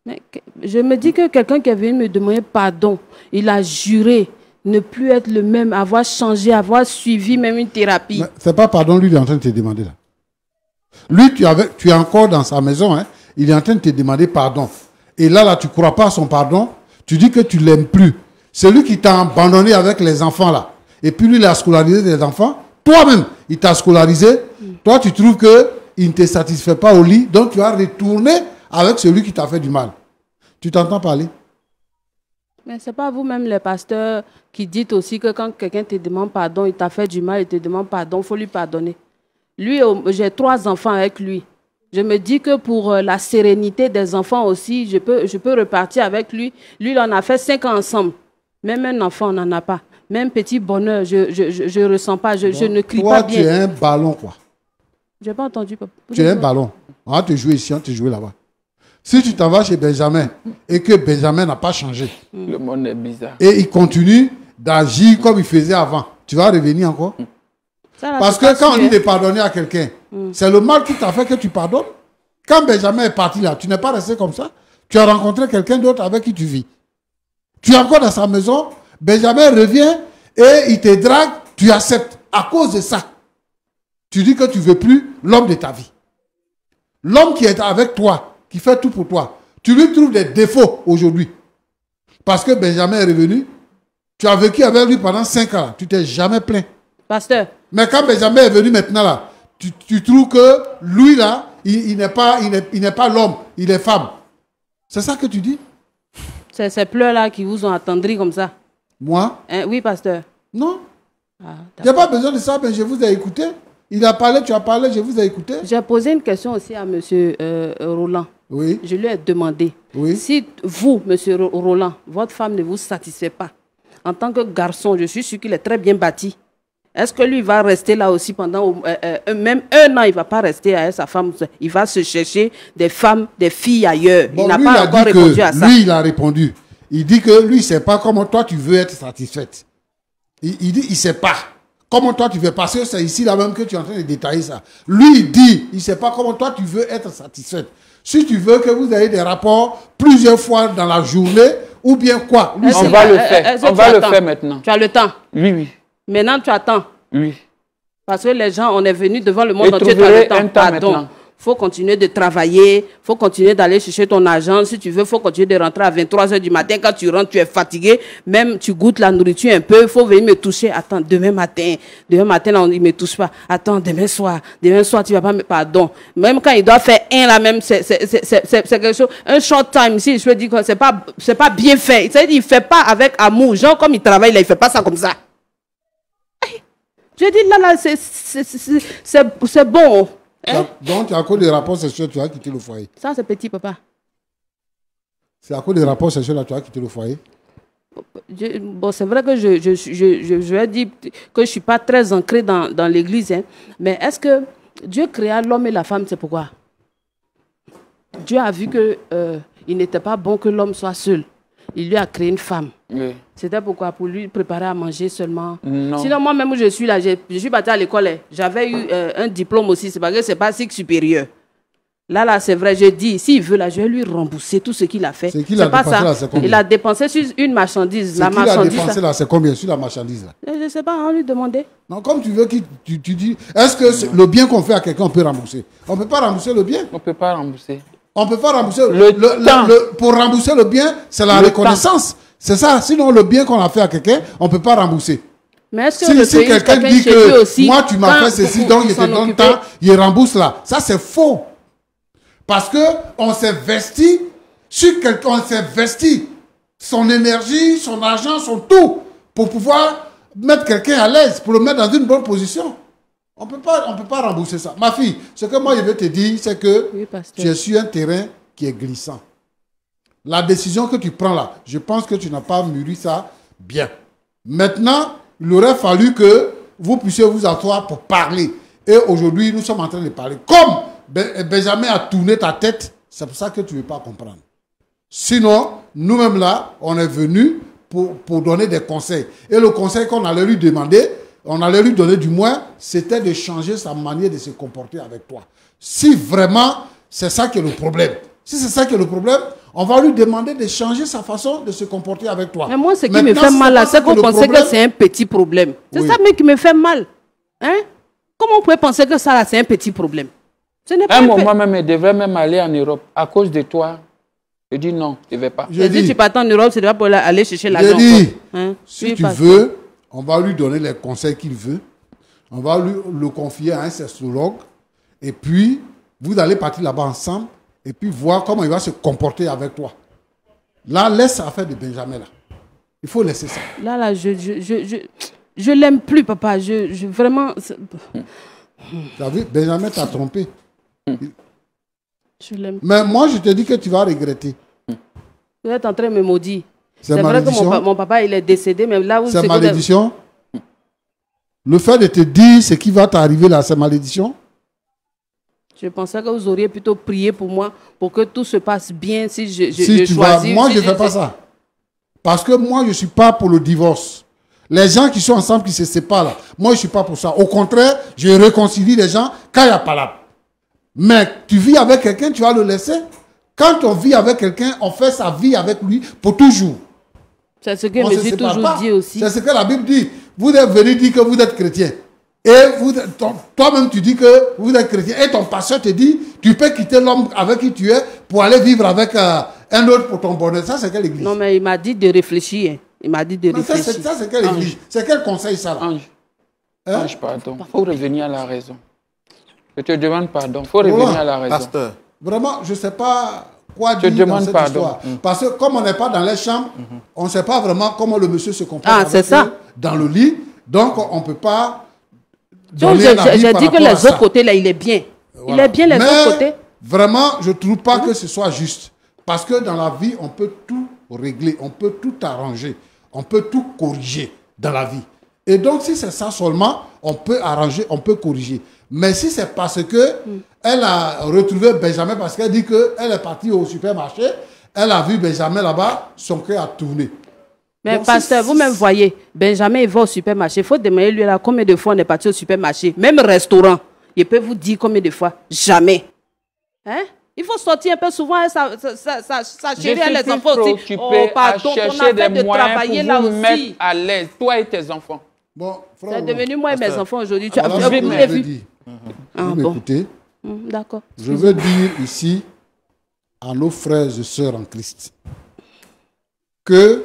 S1: Mais je me dis que quelqu'un qui est venu me demander pardon, il a juré ne plus être le même, avoir changé, avoir suivi même une thérapie.
S4: Ce n'est pas pardon, lui, il est en train de te demander là. Lui, tu es encore dans sa maison, hein? Il est en train de te demander pardon. Et là, tu ne crois pas à son pardon, tu dis que tu ne l'aimes plus. C'est lui qui t'a abandonné avec les enfants là. Et puis lui, il a scolarisé des enfants. Toi-même, il t'a scolarisé. Toi, tu trouves qu'il ne te satisfait pas au lit, donc tu as retourné avec celui qui t'a fait du mal. Tu t'entends parler?
S1: Mais ce n'est pas vous-même, les pasteurs, qui dites aussi que quand quelqu'un te demande pardon, il t'a fait du mal, il te demande pardon, il faut lui pardonner. Lui, j'ai 3 enfants avec lui. Je me dis que pour la sérénité des enfants aussi, je peux repartir avec lui. Lui, il en a fait 5 ans ensemble. Même un enfant, on n'en a pas. Même petit bonheur, je ne ressens pas, je ne crie pas bien.
S4: Toi, tu es un ballon, quoi.
S1: Je n'ai pas entendu, papa.
S4: Tu es un ballon. On va te jouer ici, on va te jouer là-bas. Si tu t'en vas chez Benjamin et que Benjamin n'a pas changé,
S2: le monde est bizarre.
S4: Et il continue d'agir comme il faisait avant, tu vas revenir encore. Parce que quand on dit de pardonner à quelqu'un, c'est le mal qui t'a fait que tu pardonnes. Quand Benjamin est parti là, tu n'es pas resté comme ça. Tu as rencontré quelqu'un d'autre avec qui tu vis. Tu es encore dans sa maison, Benjamin revient et il te drague, tu acceptes. À cause de ça, tu dis que tu ne veux plus l'homme de ta vie. L'homme qui est avec toi, qui fait tout pour toi, tu lui trouves des défauts aujourd'hui. Parce que Benjamin est revenu, tu as vécu avec lui pendant 5 ans, tu t'es jamais plaint.
S1: Pasteur.
S4: Mais quand Benjamin est venu maintenant là, tu trouves que lui là, il n'est pas l'homme, il est femme. C'est ça que tu dis?
S1: C'est ces pleurs-là qui vous ont attendri comme ça.
S4: Moi?
S1: Oui, pasteur.
S4: Non. Il n'y a pas besoin de ça, mais je vous ai écouté. Il a parlé, tu as parlé, je vous ai écouté.
S1: J'ai posé une question aussi à M. Roland.
S4: Oui.
S1: Je lui ai demandé, si vous, M. Roland, votre femme ne vous satisfait pas, en tant que garçon, je suis sûr qu'il est très bien bâti. Est-ce que lui va rester là aussi pendant même 1 an, il ne va pas rester avec sa femme. Il va se chercher des femmes, des filles ailleurs.
S4: Bon,
S1: il n'a pas encore répondu à ça.
S4: Lui, il a répondu. Il dit que lui, il ne sait pas comment toi tu veux être satisfaite. Il dit, il ne sait pas comment toi tu veux. Parce que c'est ici là même que tu es en train de détailler ça. Lui, il dit, il ne sait pas comment toi tu veux être satisfaite. Si tu veux que vous ayez des rapports plusieurs fois dans la journée, ou bien quoi. Lui,
S2: on va le faire. On va le faire maintenant.
S1: Tu as le temps?
S2: Oui, oui.
S1: Maintenant, tu attends?
S2: Oui.
S1: Parce que les gens, on est venus devant le monde entier, tu as le temps. Pardon. Il faut continuer de travailler, il faut continuer d'aller chercher ton argent. Si tu veux, il faut continuer de rentrer à 23 h du matin. Quand tu rentres, tu es fatigué. Même tu goûtes la nourriture un peu. Il faut venir me toucher. Attends, demain matin, là, il ne me touche pas. Attends, demain soir, tu ne vas pas me... Pardon. Même quand il doit faire là même, c'est quelque chose. Un short time, si je peux dire que ce n'est pas bien fait. Il ne fait pas avec amour. Genre, comme il travaille, là, il ne fait pas ça comme ça. Je dis, là, c'est bon. Hein?
S4: Donc, à cause des rapports sexuels, tu as quitté le foyer.
S1: Ça, c'est petit, papa.
S4: C'est à cause des rapports sexuels, là, tu as quitté le foyer.
S1: Bon, c'est vrai que je vais dire que je ne suis pas très ancré dans l'église. Hein, mais est-ce que Dieu créa l'homme et la femme, c'est pourquoi? Dieu a vu qu'il n'était pas bon que l'homme soit seul. Il lui a créé une femme. Oui. C'était pourquoi? Pour lui préparer à manger seulement. Non. Sinon, moi-même où je suis là, je suis parti à l'école. J'avais eu un diplôme aussi. C'est parce que ce n'est pas cycle supérieur. Là, c'est vrai, je dis, s'il veut, là, je vais lui rembourser tout ce qu'il a fait.
S4: C'est pas ça. Là,
S1: il a dépensé sur une marchandise.
S4: La marchandise. Il a dépensé là, c'est combien sur la marchandise là?
S1: Je ne sais pas, on lui demandait.
S4: Non, comme tu veux, tu dis, est-ce que le bien qu'on fait à quelqu'un, on peut rembourser? On ne peut pas rembourser le bien.
S2: On ne peut pas rembourser.
S4: On ne peut pas rembourser pour rembourser le bien, c'est la reconnaissance. C'est ça. Sinon, le bien qu'on a fait à quelqu'un, on ne peut pas rembourser.
S1: Mais est-ce que
S4: si quelqu'un dit que moi, tu m'as fait ceci, donc je te donne tant, il rembourse là. Ça, c'est faux. Parce qu'on s'est vesti sur quelqu'un, on s'est vesti son énergie, son argent, son tout, pour pouvoir mettre quelqu'un à l'aise, pour le mettre dans une bonne position. On peut pas rembourser ça. Ma fille, ce que moi je veux te dire, c'est que tu es sur un terrain qui est glissant. La décision que tu prends là, je pense que tu n'as pas mûri ça bien. Maintenant, il aurait fallu que vous puissiez vous asseoir pour parler. Et aujourd'hui, nous sommes en train de parler. Comme Benjamin a tourné ta tête, c'est pour ça que tu ne veux pas comprendre. Sinon, nous-mêmes là, on est venus pour donner des conseils. Et le conseil qu'on allait lui demander, on allait lui donner du moins, c'était de changer sa manière de se comporter avec toi. Si vraiment c'est ça qui est le problème, si c'est ça qui est le problème, on va lui demander de changer sa façon de se comporter avec toi.
S1: Mais moi, ce qui me fait mal là, c'est qu'on pensait que c'est un petit problème. C'est ça même qui me fait mal. Hein? Comment on pouvait penser que ça là, c'est un petit problème? Ce n'est pas
S2: un moment même, il devrait même aller en Europe. À cause de toi, je dis non, je ne vais pas.
S1: Je dis, tu partes en Europe, c'est pas pour aller chercher l'argent.
S4: Je dis, si tu veux, on va lui donner les conseils qu'il veut. On va lui le confier à un sexologue. Et puis, vous allez partir là-bas ensemble. Et puis, voir comment il va se comporter avec toi. Là, laisse l'affaire de Benjamin là. Il faut laisser ça.
S1: Là, je l'aime plus, papa. Vraiment...
S4: Tu as vu, Benjamin t'a trompé.
S1: Je l'aime.
S4: Mais moi, je te dis que tu vas regretter.
S1: Vous êtes en train de me maudire. C'est vrai que mon papa, il est décédé, mais là où
S4: c'est malédiction. Le fait de te dire ce qui va t'arriver là, c'est malédiction.
S1: Je pensais que vous auriez plutôt prié pour moi, pour que tout se passe bien si je choisis.
S4: Moi, je ne fais pas ça. Parce que moi, je ne suis pas pour le divorce. Les gens qui sont ensemble, qui se séparent, là, moi, je ne suis pas pour ça. Au contraire, je réconcilie les gens quand il y a palabre. Mais tu vis avec quelqu'un, tu vas le laisser. Quand on vit avec quelqu'un, on fait sa vie avec lui pour toujours.
S1: C'est ce que Jésus toujours dit aussi.
S4: C'est ce que la Bible dit. Vous êtes venu dire que vous êtes chrétien. Et toi-même, tu dis que vous êtes chrétien. Et ton pasteur te dit, tu peux quitter l'homme avec qui tu es pour aller vivre avec un autre pour ton bonheur. Ça, c'est quelle église?
S1: Non, mais il m'a dit de réfléchir. Il m'a dit de réfléchir.
S4: Ça, c'est quelle église? C'est quel conseil, ça?
S2: Ange. Ange, pardon. Il faut revenir à la raison. Je te demande pardon. Il faut revenir à la raison.
S3: Pasteur.
S4: Vraiment, je ne sais pas quoi dire dans cette histoire. Parce que comme on n'est pas dans les chambres, on ne sait pas vraiment comment le monsieur se comporte dans le lit. Donc, on ne peut pas...
S1: J'ai dit que les autres côtés, là, il est bien. Voilà. Il est bien les autres côtés.
S4: Vraiment, je ne trouve pas que ce soit juste. Parce que dans la vie, on peut tout régler, on peut tout arranger, on peut tout corriger dans la vie. Et donc, si c'est ça seulement, on peut arranger, on peut corriger. Mais si c'est parce que elle a retrouvé Benjamin, parce qu'elle dit qu'elle est partie au supermarché, elle a vu Benjamin là-bas, son cœur a tourné.
S1: Mais donc, pasteur, vous-même voyez, Benjamin, il va au supermarché. Il faut demander lui là combien de fois on est parti au supermarché. Même restaurant, il peut vous dire combien de fois. Jamais. Hein? Il faut sortir un peu souvent, sa chérie et les enfants aussi.
S2: Oh, pardon, on a fait de travailler là aussi. Mettre à l'aise, toi et tes enfants.
S4: Bon,
S1: c'est devenu moi et mes enfants aujourd'hui. Tu
S4: as vu? Vous m'écoutez?
S1: D'accord.
S4: Je veux dire ici à nos frères et sœurs en Christ que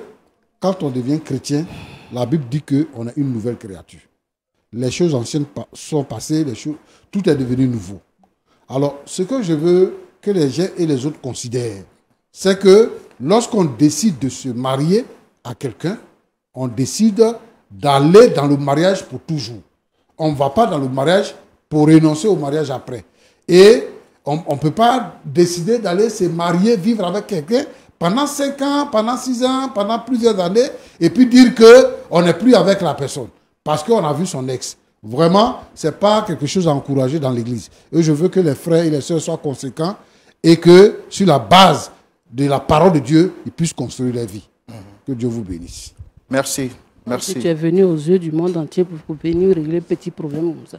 S4: quand on devient chrétien, la Bible dit qu'on est une nouvelle créature. Les choses anciennes sont passées, tout est devenu nouveau. Alors, ce que je veux que les uns et les autres considèrent, c'est que lorsqu'on décide de se marier à quelqu'un, on décide d'aller dans le mariage pour toujours. On ne va pas dans le mariage pour renoncer au mariage après. Et on ne peut pas décider d'aller se marier, vivre avec quelqu'un pendant 5 ans, pendant 6 ans, pendant plusieurs années, et puis dire qu'on n'est plus avec la personne parce qu'on a vu son ex. Vraiment, ce n'est pas quelque chose à encourager dans l'église. Et je veux que les frères et les sœurs soient conséquents et que sur la base de la parole de Dieu, ils puissent construire leur vie. Que Dieu vous bénisse.
S3: Merci. Merci.
S1: Tu es venu aux yeux du monde entier pour venir régler petits problèmes comme ça.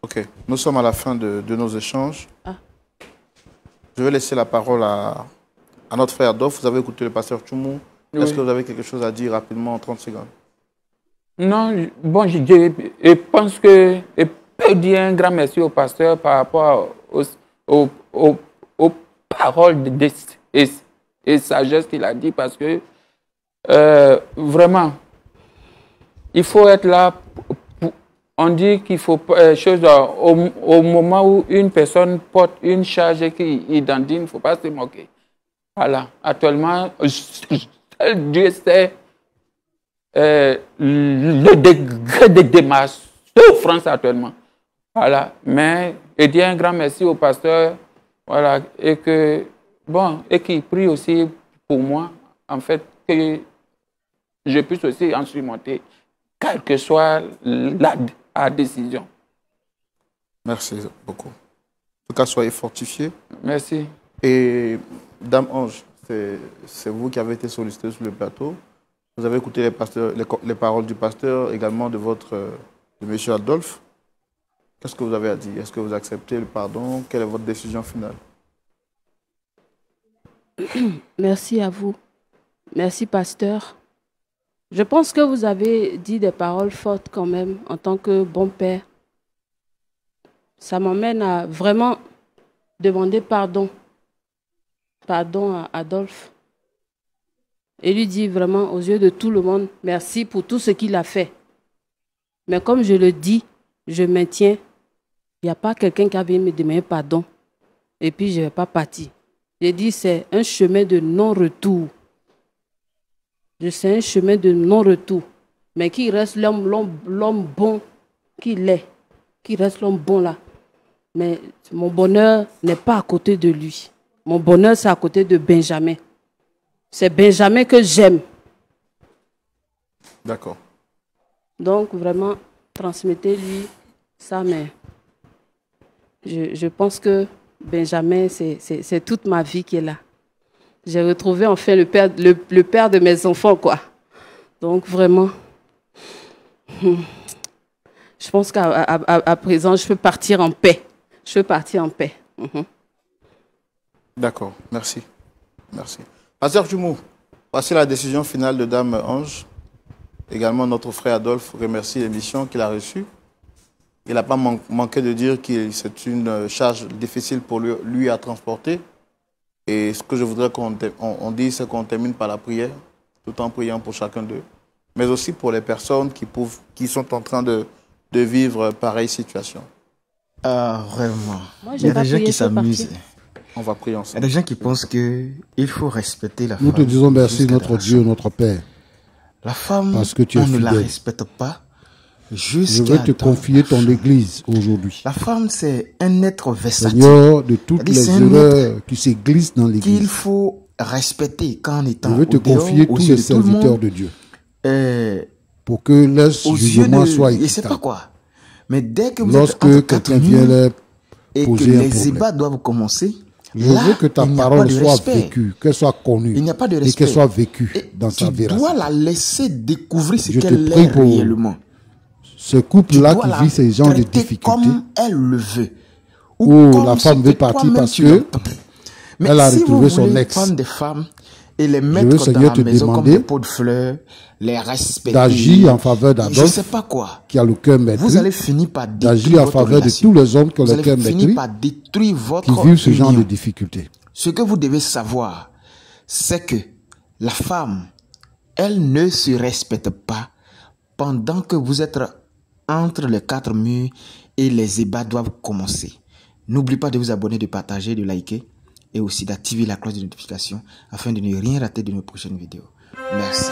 S3: Ok. Nous sommes à la fin de nos échanges. Je vais laisser la parole à notre frère Adolphe. Vous avez écouté le pasteur Tchoumou. Oui. Est-ce que vous avez quelque chose à dire rapidement en 30 secondes?
S2: Non, bon, je pense que je peux dire un grand merci au pasteur par rapport aux paroles et sagesse qu'il a dit, parce que vraiment, il faut être là. On dit qu'il faut au moment où une personne porte une charge et qu'il dandine, il ne faut pas se moquer. Voilà. Actuellement, Dieu sait le degré de ma souffrance actuellement. Voilà. Mais je dis un grand merci au pasteur. Voilà. Et qu'il prie aussi pour moi, en fait, que je puisse aussi en surmonter, quelle que soit la décision.
S3: Merci beaucoup. En tout cas, soyez fortifiés.
S2: Merci.
S3: Et Dame Ange, c'est vous qui avez été sollicité sur le plateau. Vous avez écouté les paroles du pasteur, également de M. Adolphe. Qu'est-ce que vous avez à dire? Est-ce que vous acceptez le pardon? Quelle est votre décision finale?
S1: Merci à vous. Merci, pasteur. Je pense que vous avez dit des paroles fortes quand même en tant que bon père. Ça m'amène à vraiment demander pardon. Pardon à Adolphe. Et lui dire vraiment aux yeux de tout le monde, merci pour tout ce qu'il a fait. Mais comme je le dis, je maintiens, il n'y a pas quelqu'un qui a venu me demander pardon. Et puis je ne vais pas partir. J'ai dit, c'est un chemin de non-retour. C'est un chemin de non-retour. Mais qui reste l'homme bon qu'il est. Qui reste l'homme bon là. Mais mon bonheur n'est pas à côté de lui. Mon bonheur, c'est à côté de Benjamin. C'est Benjamin que j'aime.
S3: D'accord.
S1: Donc, vraiment, transmettez-lui ça, mais je pense que Benjamin, c'est toute ma vie qui est là. J'ai retrouvé enfin le père de mes enfants, quoi. Donc, vraiment, Je pense qu'à présent, je peux partir en paix. Je peux partir en paix.
S3: D'accord, merci. Merci. Pasteur Djoumou, voici la décision finale de Dame Ange. Également, notre frère Adolphe remercie l'émission qu'il a reçue. Il n'a pas manqué de dire que c'est une charge difficile pour lui à transporter. Et ce que je voudrais qu'on dise, c'est qu'on termine par la prière, tout en priant pour chacun d'eux, mais aussi pour les personnes qui sont en train de vivre pareille situation.
S5: Vraiment. Moi, il y a des gens qui s'amusent.
S3: On va prier ensemble.
S5: Il y a des gens qui pensent qu'il faut respecter la femme.
S4: Nous te disons merci, notre Dieu, notre Père.
S5: La femme,
S4: parce que tu es
S5: on ne
S4: fidèle.
S5: la respecte pas.
S4: Je veux te confier ton église aujourd'hui.
S5: La femme, c'est un être versatile.
S4: Seigneur, de toutes les erreurs qui se glissent dans l'église.
S5: Qu'il faut respecter quand on est en
S4: Je veux te confier tous les serviteurs de Dieu. Pour que leur jugement soit équitable.
S5: Je ne sais pas quoi. Mais dès que vous
S4: lorsque
S5: êtes
S4: quelqu'un vient leur
S5: et
S4: poser
S5: que
S4: un
S5: les
S4: problème,
S5: ébats doivent commencer,
S4: je veux que ta parole soit vécue, qu'elle soit connue,
S5: il n'y a pas de
S4: et qu'elle soit vécue dans sa véracité.
S5: Tu dois la laisser découvrir ce qu'elle est réellement.
S4: Ce couple-là qui vit ces genres de difficultés,
S5: comme elle le veut,
S4: où la femme veut partir parce que elle a retrouvé son ex.
S5: Prendre des femmes et les mettre dans la maison comme des pots de fleurs, les respecter,
S4: d'agir en faveur d'Adolphe,
S5: je sais pas quoi,
S4: qui a le cœur maîtrisé,
S5: vous allez finir par
S4: d'agir en faveur de tous les hommes qui ont le cœur maîtrisé, qui vivent ce genre de difficultés.
S5: Ce que vous devez savoir, c'est que la femme, elle ne se respecte pas pendant que vous êtes entre les quatre murs et les ébats doivent commencer. N'oubliez pas de vous abonner, de partager, de liker et aussi d'activer la cloche de notification afin de ne rien rater de nos prochaines vidéos. Merci.